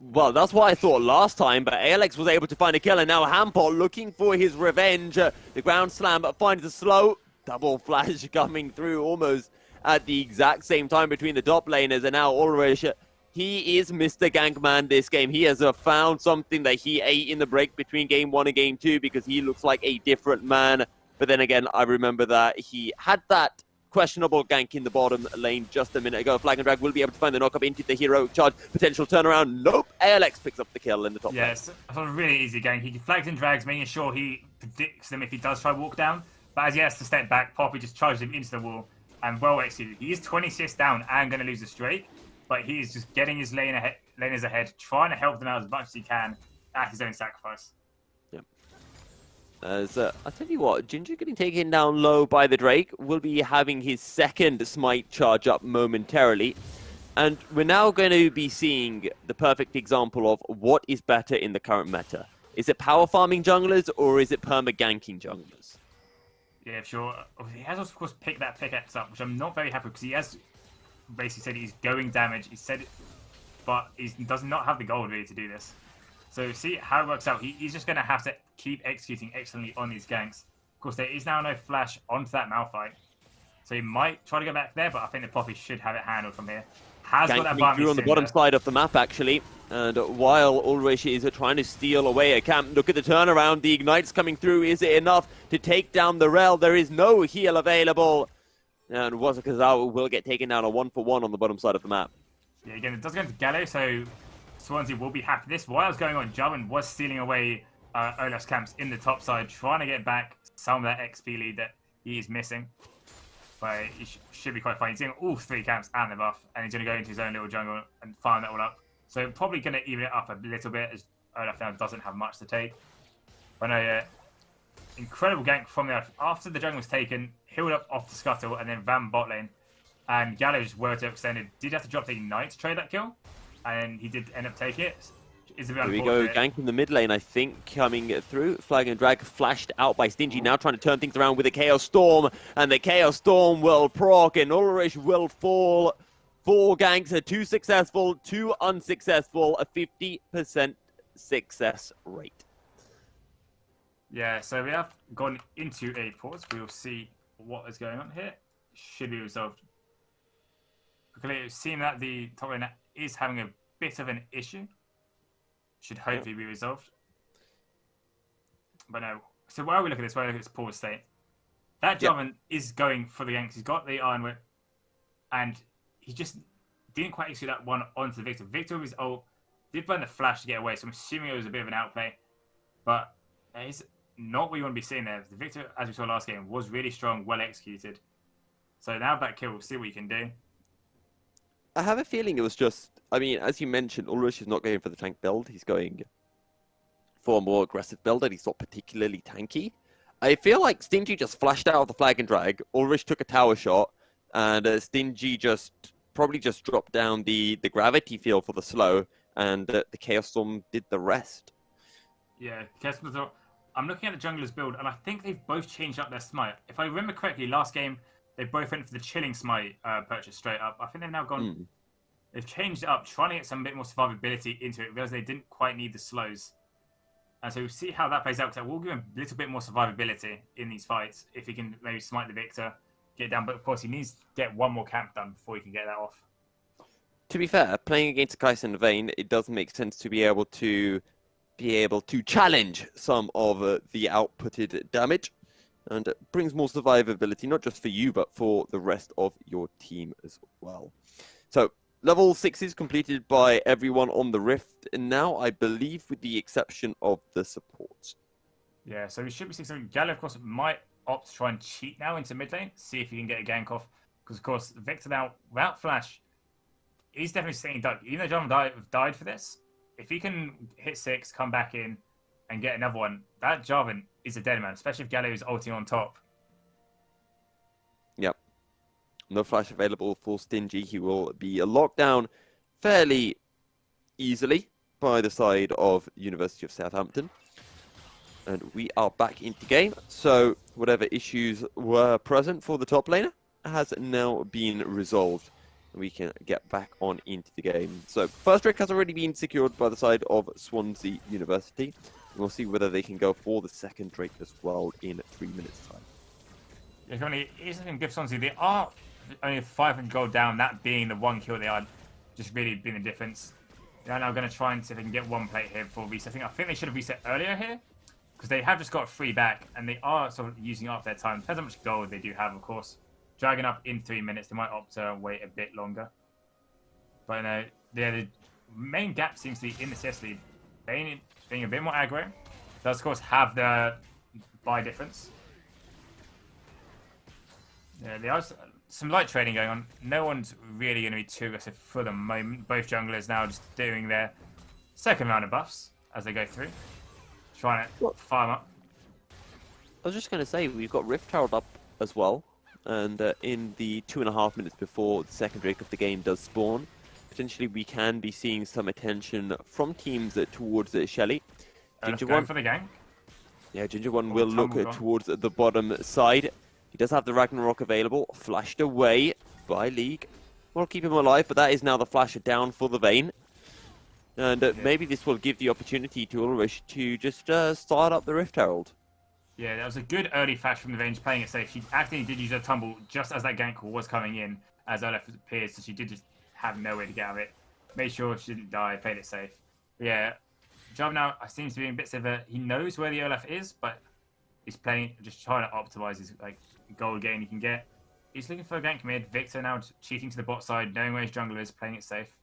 Well, that's what I thought last time, but Alex was able to find a kill, and now Hampol looking for his revenge. The ground slam finds a slow double flash coming through almost at the exact same time between the top laners, and now Ulrich, he is Mr. Gankman this game. He has found something that he ate in the break between game 1 and game 2 because he looks like a different man. But then again, I remember that he had that questionable gank in the bottom lane just a minute ago. Flag and drag will be able to find the knock-up into the hero charge. Potential turnaround. Nope. ALX picks up the kill in the top lane. Yes, a really easy gank. He flags and drags, making sure he predicts them if he does try walk down. But as he has to step back, Poppy just charges him into the wall and well executed. He is 20 assists down and going to lose the streak, but he is just getting his laners ahead, trying to help them out as much as he can at his own sacrifice. Yep. As I tell you what, Ginger getting taken down low by the Drake will be having his second smite charge up momentarily. And we're now going to be seeing the perfect example of what is better in the current meta. Is it power farming junglers or is it perma ganking junglers? Yeah, sure. He has, of course, picked that pickaxe up, which I'm not very happy with, because he has basically said he's going damage. He said it, but he does not have the gold really to do this. So see how it works out. He's just going to have to keep executing excellently on these ganks. Of course, there is now no flash onto that Malphite. So he might try to go back there, but I think the Poppy should have it handled from here. Has got that Gank through on the bottom side of the map, actually. And while Ulrich is trying to steal away a camp, look at the turnaround. The Ignite's coming through. Is it enough to take down the Rel? There is no heal available. And Wazakazawa will get taken down a 1-for-1 on the bottom side of the map. Yeah, again, it does go into Gallo, so Swansea will be happy with this. While it was going on, Jarvan was stealing away Olaf's camps in the top side, trying to get back some of that XP lead that he is missing. But he should be quite fine. He's getting all 3 camps and the buff, and he's going to go into his own little jungle and farm that all up. So probably going to even it up a little bit, as Olaf now doesn't have much to take. But no, incredible gank from there. After the jungle was taken, healed up off the scuttle, and then ran bot lane. And Gallows were to extended, did have to drop the Ignite to trade that kill, and he did end up taking it. It's a bit Here we go, unfortunate. gank in the mid lane, I think, coming through. Flag and Drag flashed out by Stingy, now trying to turn things around with a Chaos Storm, and the Chaos Storm will proc, and Ulrich will fall. 4 ganks, 2 successful, 2 unsuccessful, a 50% success rate. Yeah, so we have gone into a pause. We will see what is going on here. Should be resolved. Quickly, it seems that the top lane is having a bit of an issue. Should hopefully be resolved. But no. So while we look at this, while we look at this pause state, that Jarvan is going for the ganks. He's got the Iron Whip, and he just didn't quite execute that one onto the Victor. Victor with his ult did burn the flash to get away, so I'm assuming it was a bit of an outplay. But it's not what you want to be seeing there. The Victor, as we saw last game, was really strong, well executed. So now that kill, we'll see what you can do. I have a feeling it was just, I mean, as you mentioned, Ulrich is not going for the tank build. He's going for a more aggressive build, and he's not particularly tanky. I feel like Stingy just flashed out of the flag and drag. Ulrich took a tower shot, and Stingy probably just dropped down the gravity field for the slow, and the Chaos Storm did the rest. Yeah, I'm looking at the jungler's build, and I think they've both changed up their smite. If I remember correctly, last game, they both went for the chilling smite purchase straight up. I think they've now gone... They've changed it up, trying to get some bit more survivability into it, because they didn't quite need the slows. And so we'll see how that plays out, because that will give him a little bit more survivability in these fights, if he can maybe smite the Victor, get down. But of course, he needs to get one more camp done before he can get that off. To be fair, playing against Kai'Sa and Vayne, it does make sense to be able to challenge some of the outputted damage, and it brings more survivability, not just for you, but for the rest of your team as well. So, level 6 is completed by everyone on the Rift, and now, I believe, with the exception of the supports. Yeah, so we should be seeing something. Gallo, of course, might opt to try and cheat now into mid lane, see if he can get a gank off. Because, of course, Victor now, without flash, he's definitely staying duck. Even though Jarvan died for this, if he can hit 6, come back in, and get another one, that Jarvan is a dead man, especially if Gallo is ulting on top. Yep. No flash available for Stingy. He will be locked down fairly easily by the side of University of Southampton. And we are back into game. So whatever issues were present for the top laner has now been resolved. We can get back on into the game. So first Drake has already been secured by the side of Swansea University. We'll see whether they can go for the second Drake as well in 3 minutes' time. Yeah, currently, here's something good for Swansea. They are only 500 gold down, that being the one kill they are just really being the difference. They're now going to try and see if they can get one plate here before resetting. I think they should have reset earlier here, because they have just got 3 back, and they are sort of using up their time. Depends how much gold they do have, of course. Dragging up in 3 minutes, they might opt to wait a bit longer. But the main gap seems to be in the CS lead. They being a bit more aggro. Does, of course, have the buy difference. Yeah, there are some light trading going on. No one's really going to be too aggressive for the moment. Both junglers now just doing their second round of buffs as they go through. Trying to farm up. I was just going to say, we've got Rift Herald up as well. And in the 2.5 minutes before the second Drake of the game does spawn, potentially we can be seeing some attention from teams towards Shelly. Ginger going for the gank. Yeah, Ginger One will look towards the bottom side. He does have the Ragnarok available, flashed away by League. We'll keep him alive, but that is now the flasher down for the Vayne. And maybe this will give the opportunity to Ulrich to just start up the Rift Herald. Yeah, that was a good early flash from the Vayne, playing it safe. She actually did use her tumble just as that gank was coming in, as Olaf appeared, so she did just have no way to get out of it. Made sure she didn't die, played it safe. But yeah, Jarvan now seems to be in bits of a... He knows where the Olaf is, but he's playing, just trying to optimize his gold gain he can get. He's looking for a gank mid. Victor now cheating to the bot side, knowing where his jungler is, playing it safe.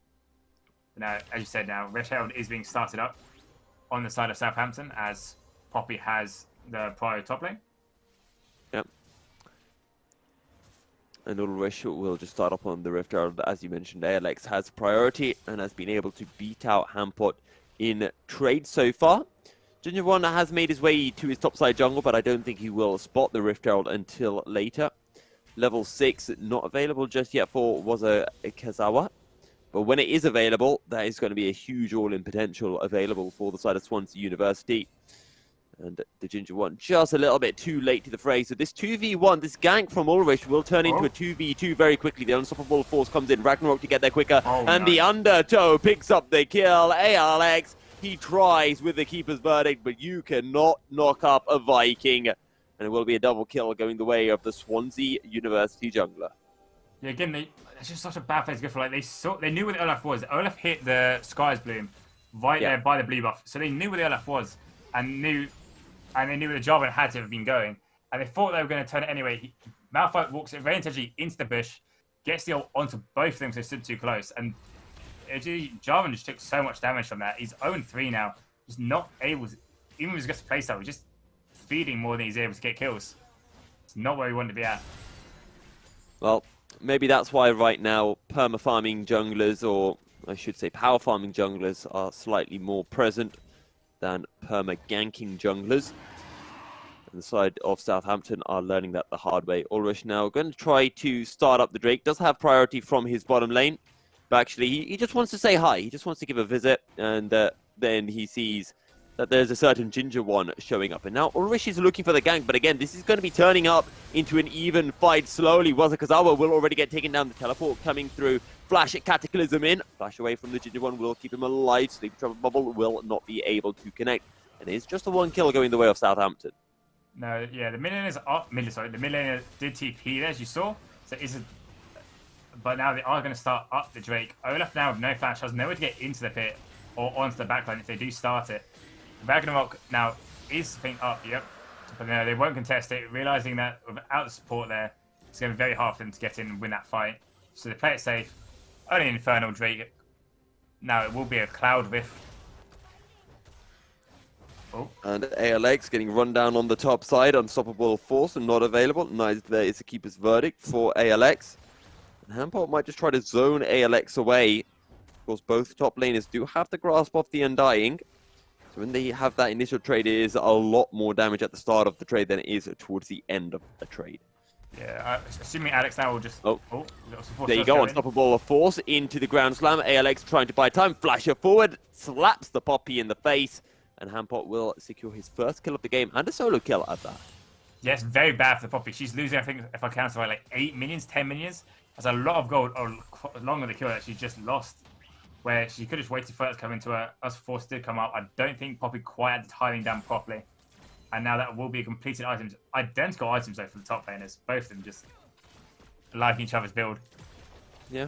But now, as you said now, Rift Herald is being started up on the side of Southampton, as Poppy has the prior top lane. Yep. And Ulrich will just start up on the Rift Herald. As you mentioned, Alex has priority and has been able to beat out Hampot in trade so far. Ginger One has made his way to his topside jungle, but I don't think he will spot the Rift Herald until later. Level 6 not available just yet for Kazawa. But when it is available, that is going to be a huge all-in potential available for the side of Swansea University. And the Ginger one just a little bit too late to the fray. So this 2v1, this gank from Ulrich will turn into a 2v2 very quickly. The unstoppable force comes in. Ragnarok to get there quicker. And the undertow picks up the kill. ALX, he tries with the keeper's verdict, but you cannot knock up a Viking. And it will be a double kill going the way of the Swansea University jungler. Yeah, again, it's just such a bad place to go for. Like they knew where the Olaf was. Olaf hit the Sky's Bloom right there by the blue buff, so they knew where the Olaf was and they knew where the Jarvan had to have been going. And they thought they were going to turn it anyway. Malphite walks it very intentionally into the bush, gets the ult onto both of them, so they stood too close. And Jarvan just took so much damage from that. He's 0-3 now. Just not able to, even with his aggressive playstyle, he's just feeding more than he's able to get kills. It's not where he wanted to be at. Well, maybe that's why right now perma-farming junglers, or I should say power-farming junglers, are slightly more present than perma-ganking junglers. And the side of Southampton are learning that the hard way. Ulrich now going to try to start up the Drake. Does have priority from his bottom lane. But actually, he just wants to say hi. He just wants to give a visit. And then he sees that there's a certain Ginger one showing up. And now Ulrich is looking for the gank. But again, this is going to be turning up into an even fight slowly. Wazakazawa will already get taken down. The teleport coming through. Flash Cataclysm in. Flash away from the Ginger one will keep him alive. Sleep Trouble Bubble will not be able to connect. And it's just a one kill going the way of Southampton. No, yeah, the mid laner is up. The mid laner did TP there, as you saw. So but now they are going to start up the Drake. Olaf now with no flash has nowhere to get into the pit or onto the backline if they do start it. Ragnarok now is up, yep. But no, they won't contest it, realizing that without the support there, it's going to be very hard for them to get in and win that fight. So they play it safe. Only Infernal Drake. Now it will be a Cloud Rift. Oh. And ALX getting run down on the top side. Unstoppable Force and not available. Nice, there is a keeper's verdict for ALX. And Hampot might just try to zone ALX away. Of course, both top laners do have the grasp of the Undying. So when they have that initial trade, it is a lot more damage at the start of the trade than it is towards the end of the trade. Yeah, assuming Alex now will just... There you go, Unstoppable Force into the ground slam. ALX trying to buy time. Flasher forward, slaps the Poppy in the face. And Hampot will secure his first kill of the game and a solo kill at that. Yes, very bad for the Poppy. She's losing, I think, if I count right, like 8 minions, 10 minions. That's a lot of gold, or longer the kill that she just lost. Where she could have just waited for it to come into her. Us Force did come up. I don't think Poppy quite had the timing down properly. And now that will be completed items. Identical items, though, for the top laners. Both of them just liking each other's build. Yeah.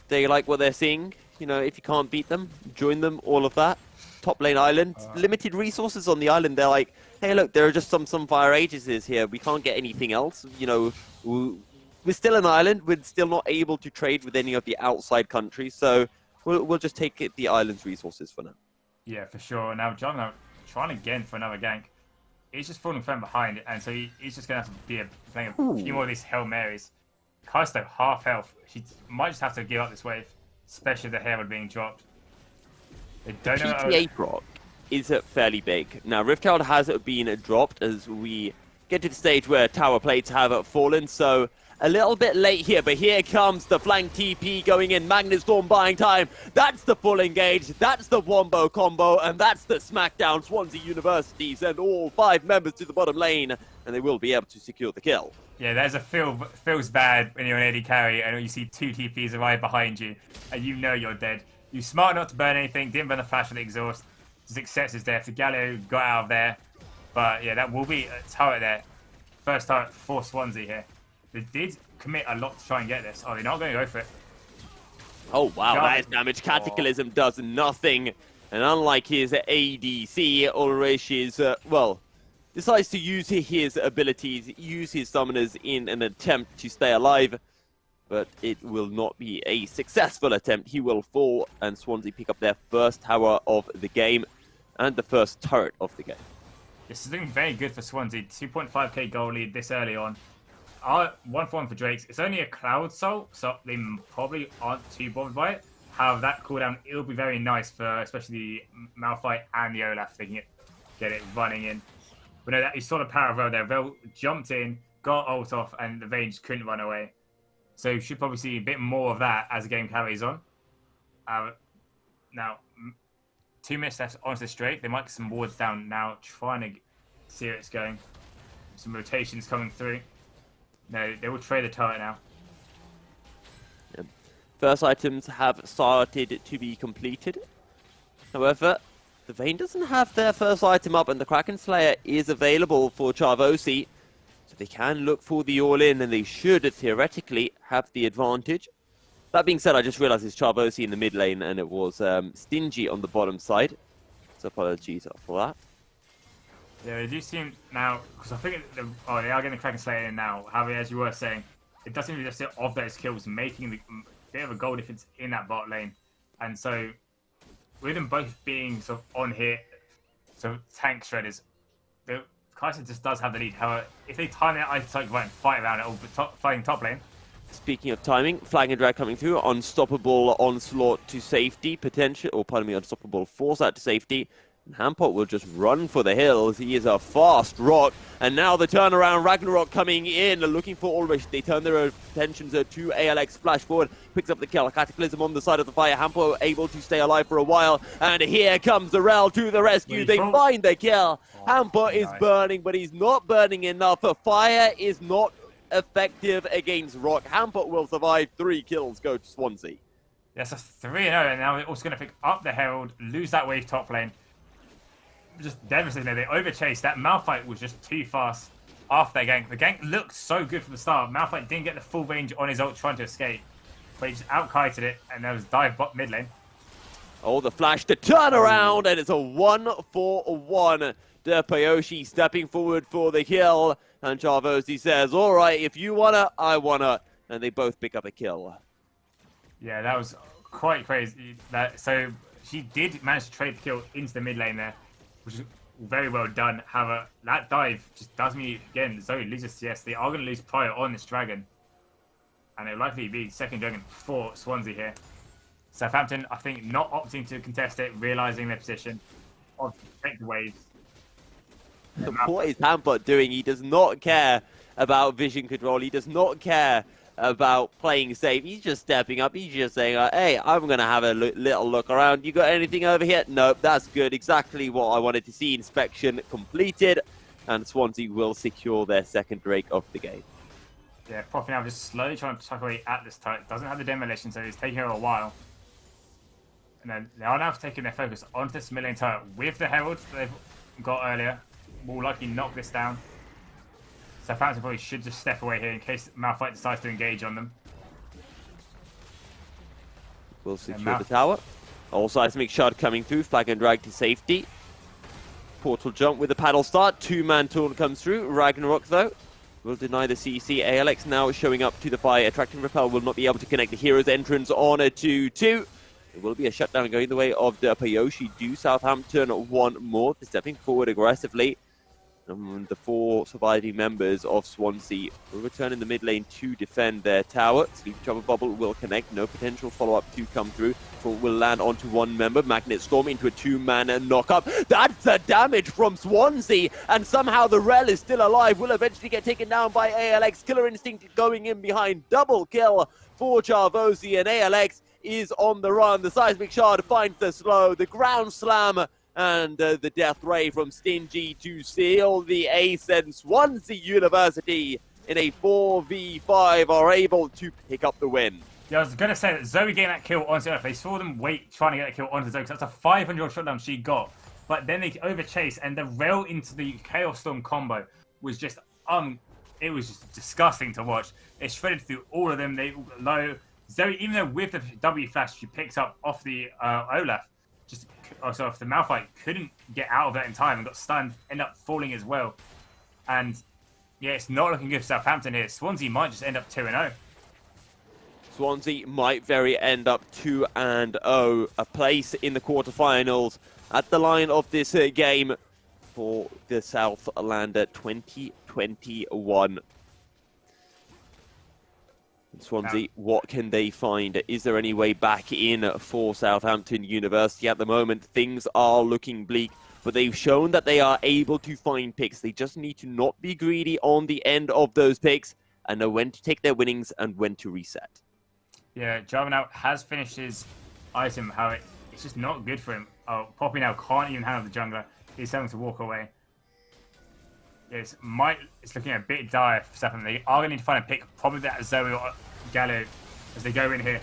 They like what they're seeing. You know, if you can't beat them, join them, all of that. Top lane island, limited resources on the island. They're like, hey, look, there are just some Fire Aegis here. We can't get anything else. You know, we're still an island. We're still not able to trade with any of the outside countries. So we'll just take the island's resources for now. Yeah, for sure. Now, John trying again for another gank. He's just falling from behind, and so he's just going to have to be playing a few more of these Hail Marys. Kaisto, half health. She might just have to give up this wave, especially if the Herald being dropped. The PTA proc is fairly big. Now, Rift Herald has been dropped as we get to the stage where tower plates have fallen, so a little bit late here, but here comes the flank TP going in. Magnet Storm buying time. That's the full engage. That's the Wombo combo, and that's the smackdown. Swansea University send all 5 members to the bottom lane, and they will be able to secure the kill. Yeah, there's a feels bad when you're an AD carry and you see 2 TPs arrive behind you, and you know you're dead. You smart not to burn anything, didn't burn the flash with the exhaust, just accepts his death. The Galio got out of there, but yeah, that will be a turret there. First turret for Swansea here. They did commit a lot to try and get this. Oh, they're not going to go for it. Oh, wow, that is damage. Cataclysm does nothing. And unlike his ADC, Ulrich is, decides to use his abilities, use his summoners in an attempt to stay alive. But it will not be a successful attempt. He will fall, and Swansea pick up their first tower of the game and the first turret of the game. This is doing very good for Swansea. 2.5k goal lead this early on. 1-for-1 for Drakes. It's only a Cloud Soul, so they probably aren't too bothered by it. However, that cooldown, it'll be very nice for especially the Malphite and the Olaf. They can get it running in. But no, you saw the power of Vel there. Vel jumped in, got ult off, and the Vayne just couldn't run away. So you should probably see a bit more of that as the game carries on. Now, 2 minutes left onto the straight. They might get some wards down now, trying to see where it's going. Some rotations coming through. No, they will trade the turret now. Yep. First items have started to be completed. However, the Vayne doesn't have their first item up, and the Kraken Slayer is available for Charvosi. So they can look for the all-in, and they should theoretically have the advantage. That being said, I just realized it's Charvosi in the mid lane, and it was Stingy on the bottom side. So apologies for that. Yeah, they do seem now, because I think they are getting the Kraken Slayer in now. However, as you were saying, it does seem to just of those kills, making the bit of a goal difference in that bot lane. And so, with them both being sort of on here, so tank shredders, the Kai'Sa just does have the lead. However, if they time their item right and fight around it, or fighting top lane. Speaking of timing, Flag and Drag coming through, unstoppable onslaught to safety, potential, or pardon me, unstoppable force out to safety. And Hampot will just run for the hills. He is a fast rock. And now the turnaround, Ragnarok coming in, looking for Ulrich. They turn their attentions to ALX, flash forward, picks up the kill. Cataclysm on the side of the fire. Hampot able to stay alive for a while. And here comes the Rel to the rescue. They find the kill. Hampot is burning, but he's not burning enough. Fire is not effective against Rock. Hampot will survive. 3 kills go to Swansea. Yes, a 3-0, and now they're also going to pick up the Herald, lose that wave top lane. Just devastating. They overchased. That Malphite was just too fast after that gank. The gank looked so good from the start. Malphite didn't get the full range on his ult trying to escape, but he just out-kited it, and there was dive bot mid lane. Oh, the flash to turn around, and it's a 1-for-1. Derpayoshi stepping forward for the kill, and Charvosi says, all right, if you wanna, I wanna, and they both pick up a kill. Yeah, that was quite crazy. So she did manage to trade the kill into the mid lane there, which is very well done. However, that dive just does me again. Zoe loses CS. They are going to lose prior on this dragon, and it'll likely be second dragon for Swansea here. Southampton, I think, not opting to contest it, realizing their position, of take the waves. What is Hampot doing? He does not care about vision control. He does not care about playing safe. He's just stepping up. He's just saying, hey, I'm going to have a little look around. You got anything over here? Nope, that's good. Exactly what I wanted to see. Inspection completed. And Swansea will secure their second rake of the game. Yeah, Poppy now just slowly trying to tuck away at this turret. Doesn't have the demolition, so it's taking her a while. And then they are now taking their focus onto this mid lane turret with the Herald that they've got earlier. Will likely knock this down. Southampton probably should just step away here in case Malphite decides to engage on them. We'll secure the tower. All seismic shard coming through. Flag and Drag to safety. Portal jump with the paddle start. 2-man taunt comes through. Ragnarok, though, will deny the CC. ALX now showing up to the fire. Attracting Repel will not be able to connect the hero's entrance on a 2-2. There will be a shutdown going the way of Derpayoshi. Do Southampton want more? They're stepping forward aggressively. The 4 surviving members of Swansea will return in the mid lane to defend their tower. Sleep Trouble Bubble will connect. No potential follow-up to come through. Will land onto 1 member. Magnet Storm into a 2-man knock-up. That's the damage from Swansea. And somehow the Rel is still alive. Will eventually get taken down by ALX. Killer Instinct going in behind. Double kill for Charvosi. And ALX is on the run. The Seismic Shard finds the slow. The Ground Slam. And the Death Ray from Stingy to seal the ace, and Swansea University in a 4v5 are able to pick up the win. Yeah, I was going to say that Zoe getting that kill onto Earth. They saw them wait trying to get that kill onto Zoe, because that's a 500 shutdown she got. But then they overchased, and the rail into the Chaos Storm combo was just it was just disgusting to watch. It shredded through all of them. They low. Zoe, even though with the W flash she picked up off the Olaf, just so if the Malphite couldn't get out of that in time and got stunned, end up falling as well. And yeah, it's not looking good for Southampton here. Swansea might just end up 2-0. Swansea might very end up 2-0, a place in the quarterfinals at the line of this game for the SouthLAnder 2021. Swansea, what can they find? Is there any way back in for Southampton University? At the moment, things are looking bleak but they've shown that they are able to find picks. They just need to not be greedy on the end of those picks and know when to take their winnings and when to reset. Yeah, Java now has finished his item. It's just not good for him. Oh, Poppy now can't even handle the jungler. He's having to walk away. It's looking a bit dire for Stefan. They are going to need to find a pick, probably that Zoe or Gallo, as they go in here.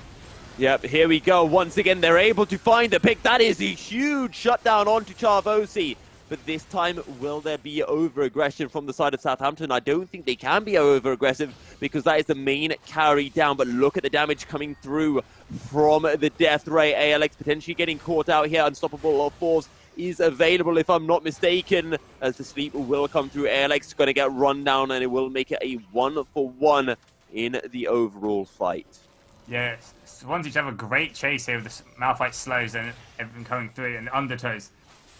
Yep, here we go. Once again, they're able to find a pick. That is a huge shutdown onto Charvosi. But this time, will there be over-aggression from the side of Southampton? I don't think they can be over-aggressive because that is the main carry down. But look at the damage coming through from the Death Ray. ALX potentially getting caught out here. Unstoppable Force is available, if I'm not mistaken, as the sleep will come through. ALX is going to get run down, and it will make it a 1-for-1 in the overall fight. Yeah, Swansea have a great chase here with the Malphite slows and everything coming through and undertows.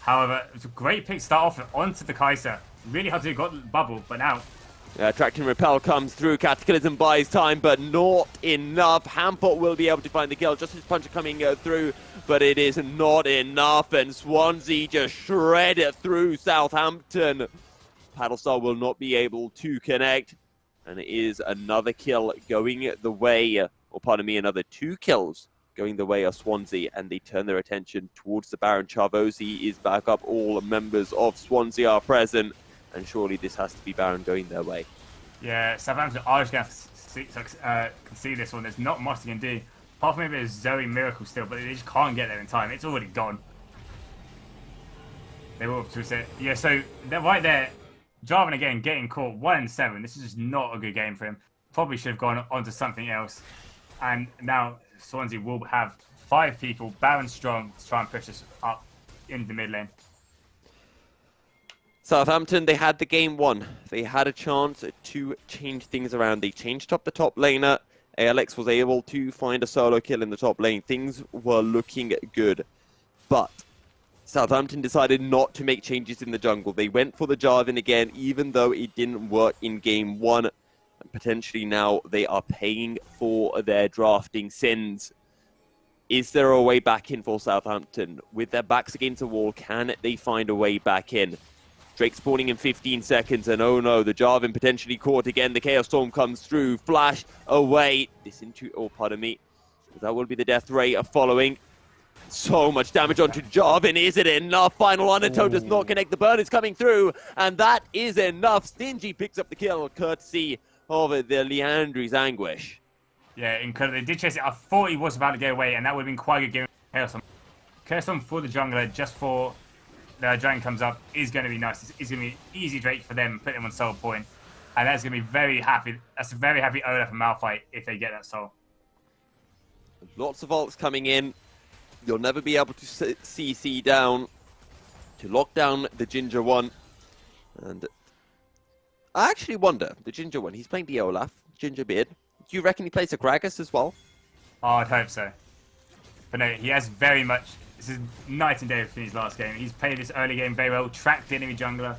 However, it was a great pick to start off with onto the Kaiser. Really hard to do, got the bubble, but now... Attract and Repel comes through. Cataclysm buys time, but not enough. Hampot will be able to find the kill. Just his puncher coming through, but it is not enough. And Swansea just shred it through Southampton. Paddlestar will not be able to connect. And it is another kill going the way, or pardon me, another 2 kills going the way of Swansea, and they turn their attention towards the Baron. Charvosi is back up. All members of Swansea are present, and surely this has to be Baron going their way. Yeah, Southampton are just going to have to concede this one. There's not much they can do. Apart from maybe a Zoe Miracle still, but they just can't get there in time. It's already gone. They will twist it. Yeah, so they're right there. Jarvan again getting caught 1-7. This is just not a good game for him. Probably should have gone on to something else. And now Swansea will have 5 people, Baron strong, to try and push us up in the mid lane. Southampton, they had the game won. They had a chance to change things around. They changed up the top laner. ALX was able to find a solo kill in the top lane. Things were looking good. But Southampton decided not to make changes in the jungle. They went for the Jarvan again, even though it didn't work in game 1. And potentially now they are paying for their drafting sins. Is there a way back in for Southampton? With their backs against the wall, can they find a way back in? Drake spawning in 15 seconds, and oh no, the Jarvan potentially caught again. The Chaos Storm comes through, flash away. This into, oh pardon me, that will be the Death Ray following. So much damage onto Jarvan. Is it enough? Final Undertow does not connect. The burn is coming through, and that is enough. Stingy picks up the kill, courtesy of the Leandri's Anguish. Yeah, incredible. They did chase it. I thought he was about to get away, and that would have been quite a good game. Chaos Storm. Chaos Storm for the jungler, just for the dragon comes up, is going to be nice. It's going to be easy Drake for them, put them on soul point. And that's going to be very happy. That's a very happy Olaf and Malphite if they get that soul. Lots of ults coming in. You'll never be able to CC down to lock down the Ginger one. And I actually wonder, the Ginger one, he's playing the Olaf, Ginger Beard. Do you reckon he plays a Gragas as well? Oh, I'd hope so. But no, he has very much... This is night and day from his last game. He's played this early game very well, tracked the enemy jungler,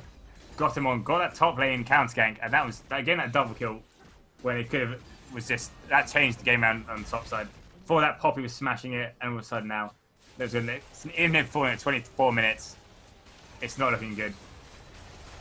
got him on, got that top lane counter gank, and that was, again, that double kill when it could have, was just, that changed the game around on the top side. Before that, Poppy was smashing it, and all of a sudden now, it's an infinite falling at 24 minutes. It's not looking good.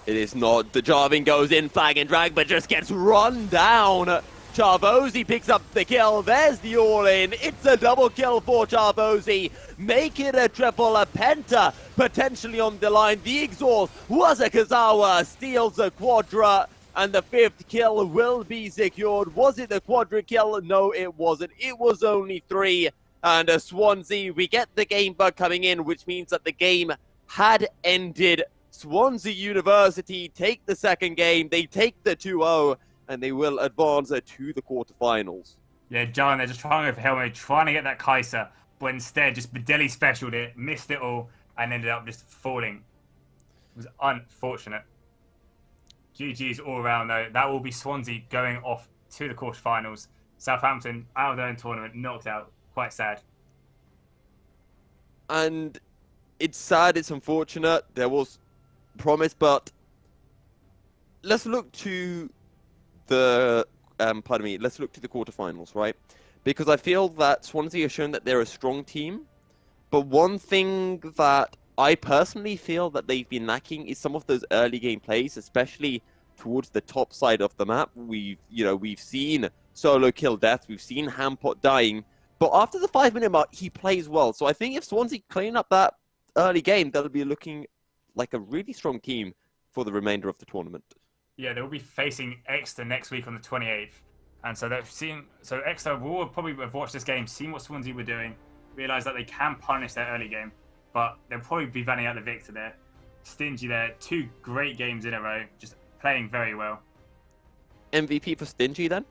It is not. The Jarvan goes in, flag and drag, but just gets run down. Charvosi picks up the kill. There's the all-in. It's a double kill for Charvosi. Make it a triple, a penta, potentially on the line. The exhaust was a Kazawa, steals a quadra, and the 5th kill will be secured. Was it the quadra kill? No, it wasn't. It was only 3. And Swansea, we get the game bug coming in, which means that the game had ended. Swansea University take the second game. They take the 2-0. And they will advance to the quarterfinals. Yeah, John, they're just trying to go for Hail Mary, trying to get that Kaiser, but instead just Bedeli specialed it, missed it all, and ended up just falling. It was unfortunate. GG's all around though. That will be Swansea going off to the quarterfinals. Southampton out of their own tournament, knocked out. Quite sad. And it's sad, it's unfortunate. There was promise, but let's look to let's look to the quarterfinals, right? Because I feel that Swansea has shown that they're a strong team, but one thing that I personally feel that they've been lacking is some of those early game plays, especially towards the top side of the map. We've seen solo kill death, we've seen Hampot dying, but after the 5-minute mark, he plays well. So I think if Swansea clean up that early game, they'll be looking like a really strong team for the remainder of the tournament. Yeah, they'll be facing Exeter next week on the 28th. And so Exeter will probably have watched this game, seen what Swansea were doing, realised that they can punish their early game, but they'll probably be vanning out the victor there. Stingy there, 2 great games in a row, just playing very well. MVP for Stingy then?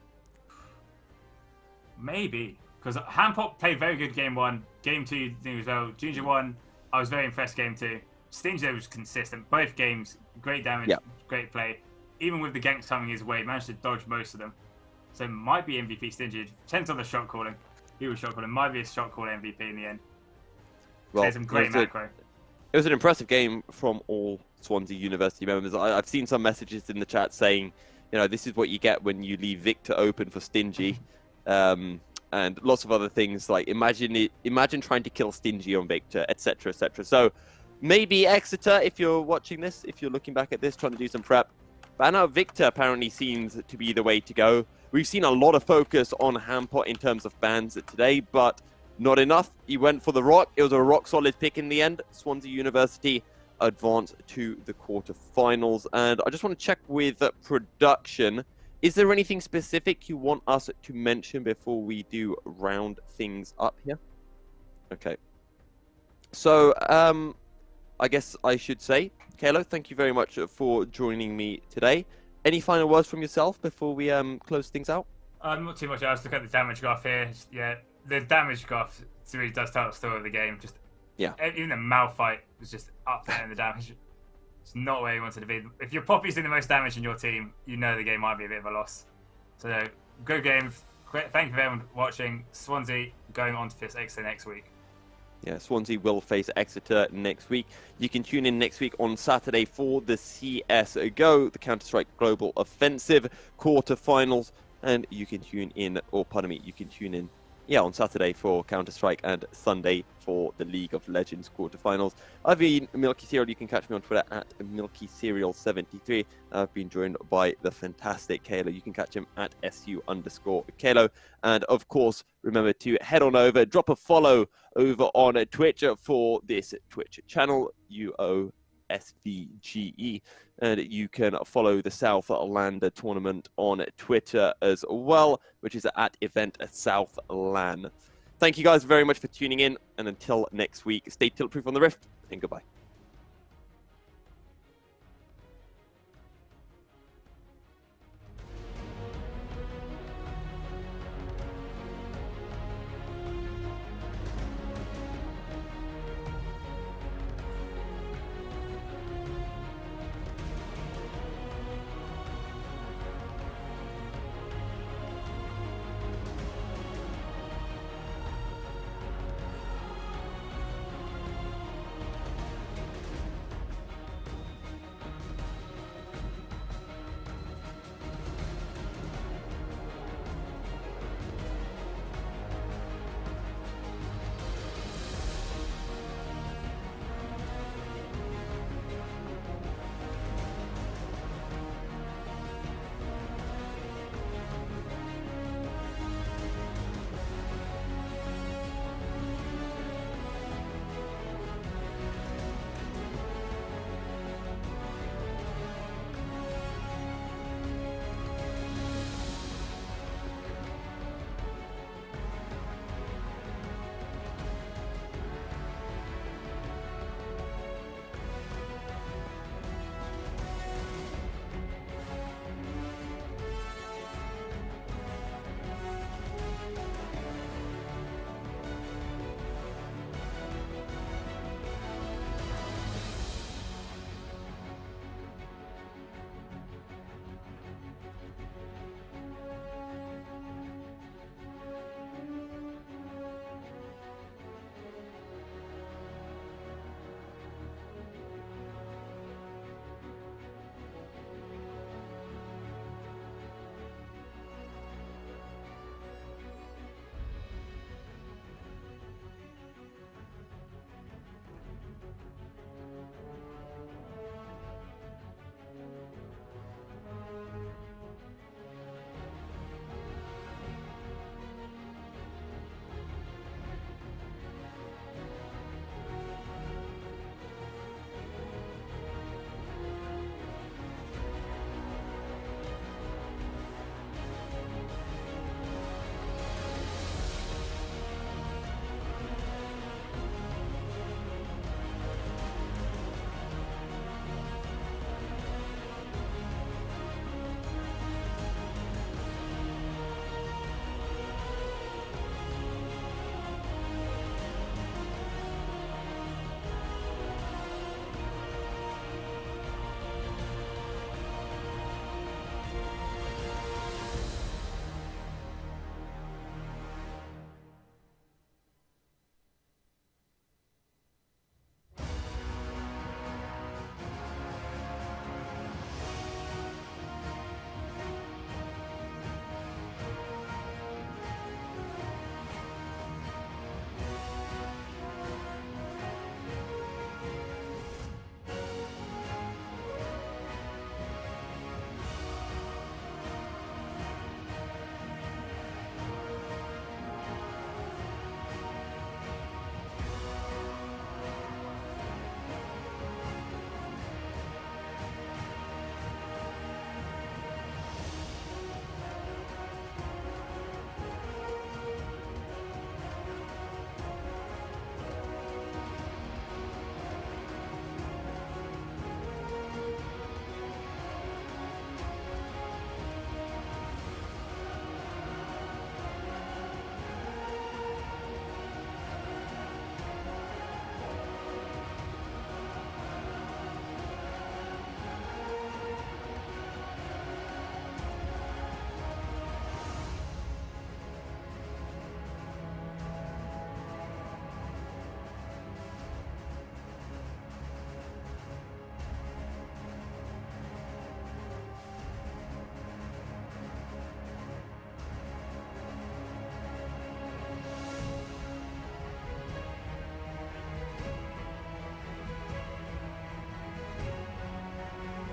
Maybe, because Hampot played very good game 1, game 2 as well. Junior 1, I was very impressed game 2. Stingy was consistent, both games, great damage, great play. Even with the ganks coming his way, managed to dodge most of them. So it might be MVP Stingy. Depends on the shot calling. He was shot calling. Might be a shot call MVP in the end. Well, some great macro. It was an impressive game from all Swansea University members. I've seen some messages in the chat saying, this is what you get when you leave Victor open for Stingy. And lots of other things like imagine trying to kill Stingy on Victor, etc., etc. So maybe Exeter, if you're watching this, if you're looking back at this, trying to do some prep. Ban out Victor apparently seems to be the way to go. We've seen a lot of focus on Hampot in terms of bans today, but not enough. He went for the Rock. It was a rock-solid pick in the end. Swansea University advanced to the quarterfinals. And I just want to check with production. Is there anything specific you want us to mention before we do round things up here? Okay. So, I guess I should say, Kalo, thank you very much for joining me today. Any final words from yourself before we close things out? Not too much. I was looking at the damage graph here. Yeah, the damage graph really does tell the story of the game. Just even the Malphite was just up there in the damage. It's not where you wanted to be. If your Poppy's doing the most damage in your team, you know the game might be a bit of a loss. So, good game. Thank you for everyone watching. Swansea going on to face Exeter next week. Yeah, Swansea will face Exeter next week. You can tune in next week on Saturday for the CSGO, the Counter-Strike Global Offensive quarterfinals. And you can tune in, you can tune in, on Saturday for Counter-Strike and Sunday for the League of Legends quarterfinals. I've been Milky Cereal. You can catch me on Twitter at MilkyCereal73. I've been joined by the fantastic Kalo. You can catch him at SU_Kalo. And of course, remember to head on over, drop a follow over on Twitch for this Twitch channel, UOSVGE. And you can follow the SouthLAnder tournament on Twitter as well, which is at event SouthLAN. Thank you guys very much for tuning in, and until next week, stay tilt-proof on the Rift, and goodbye.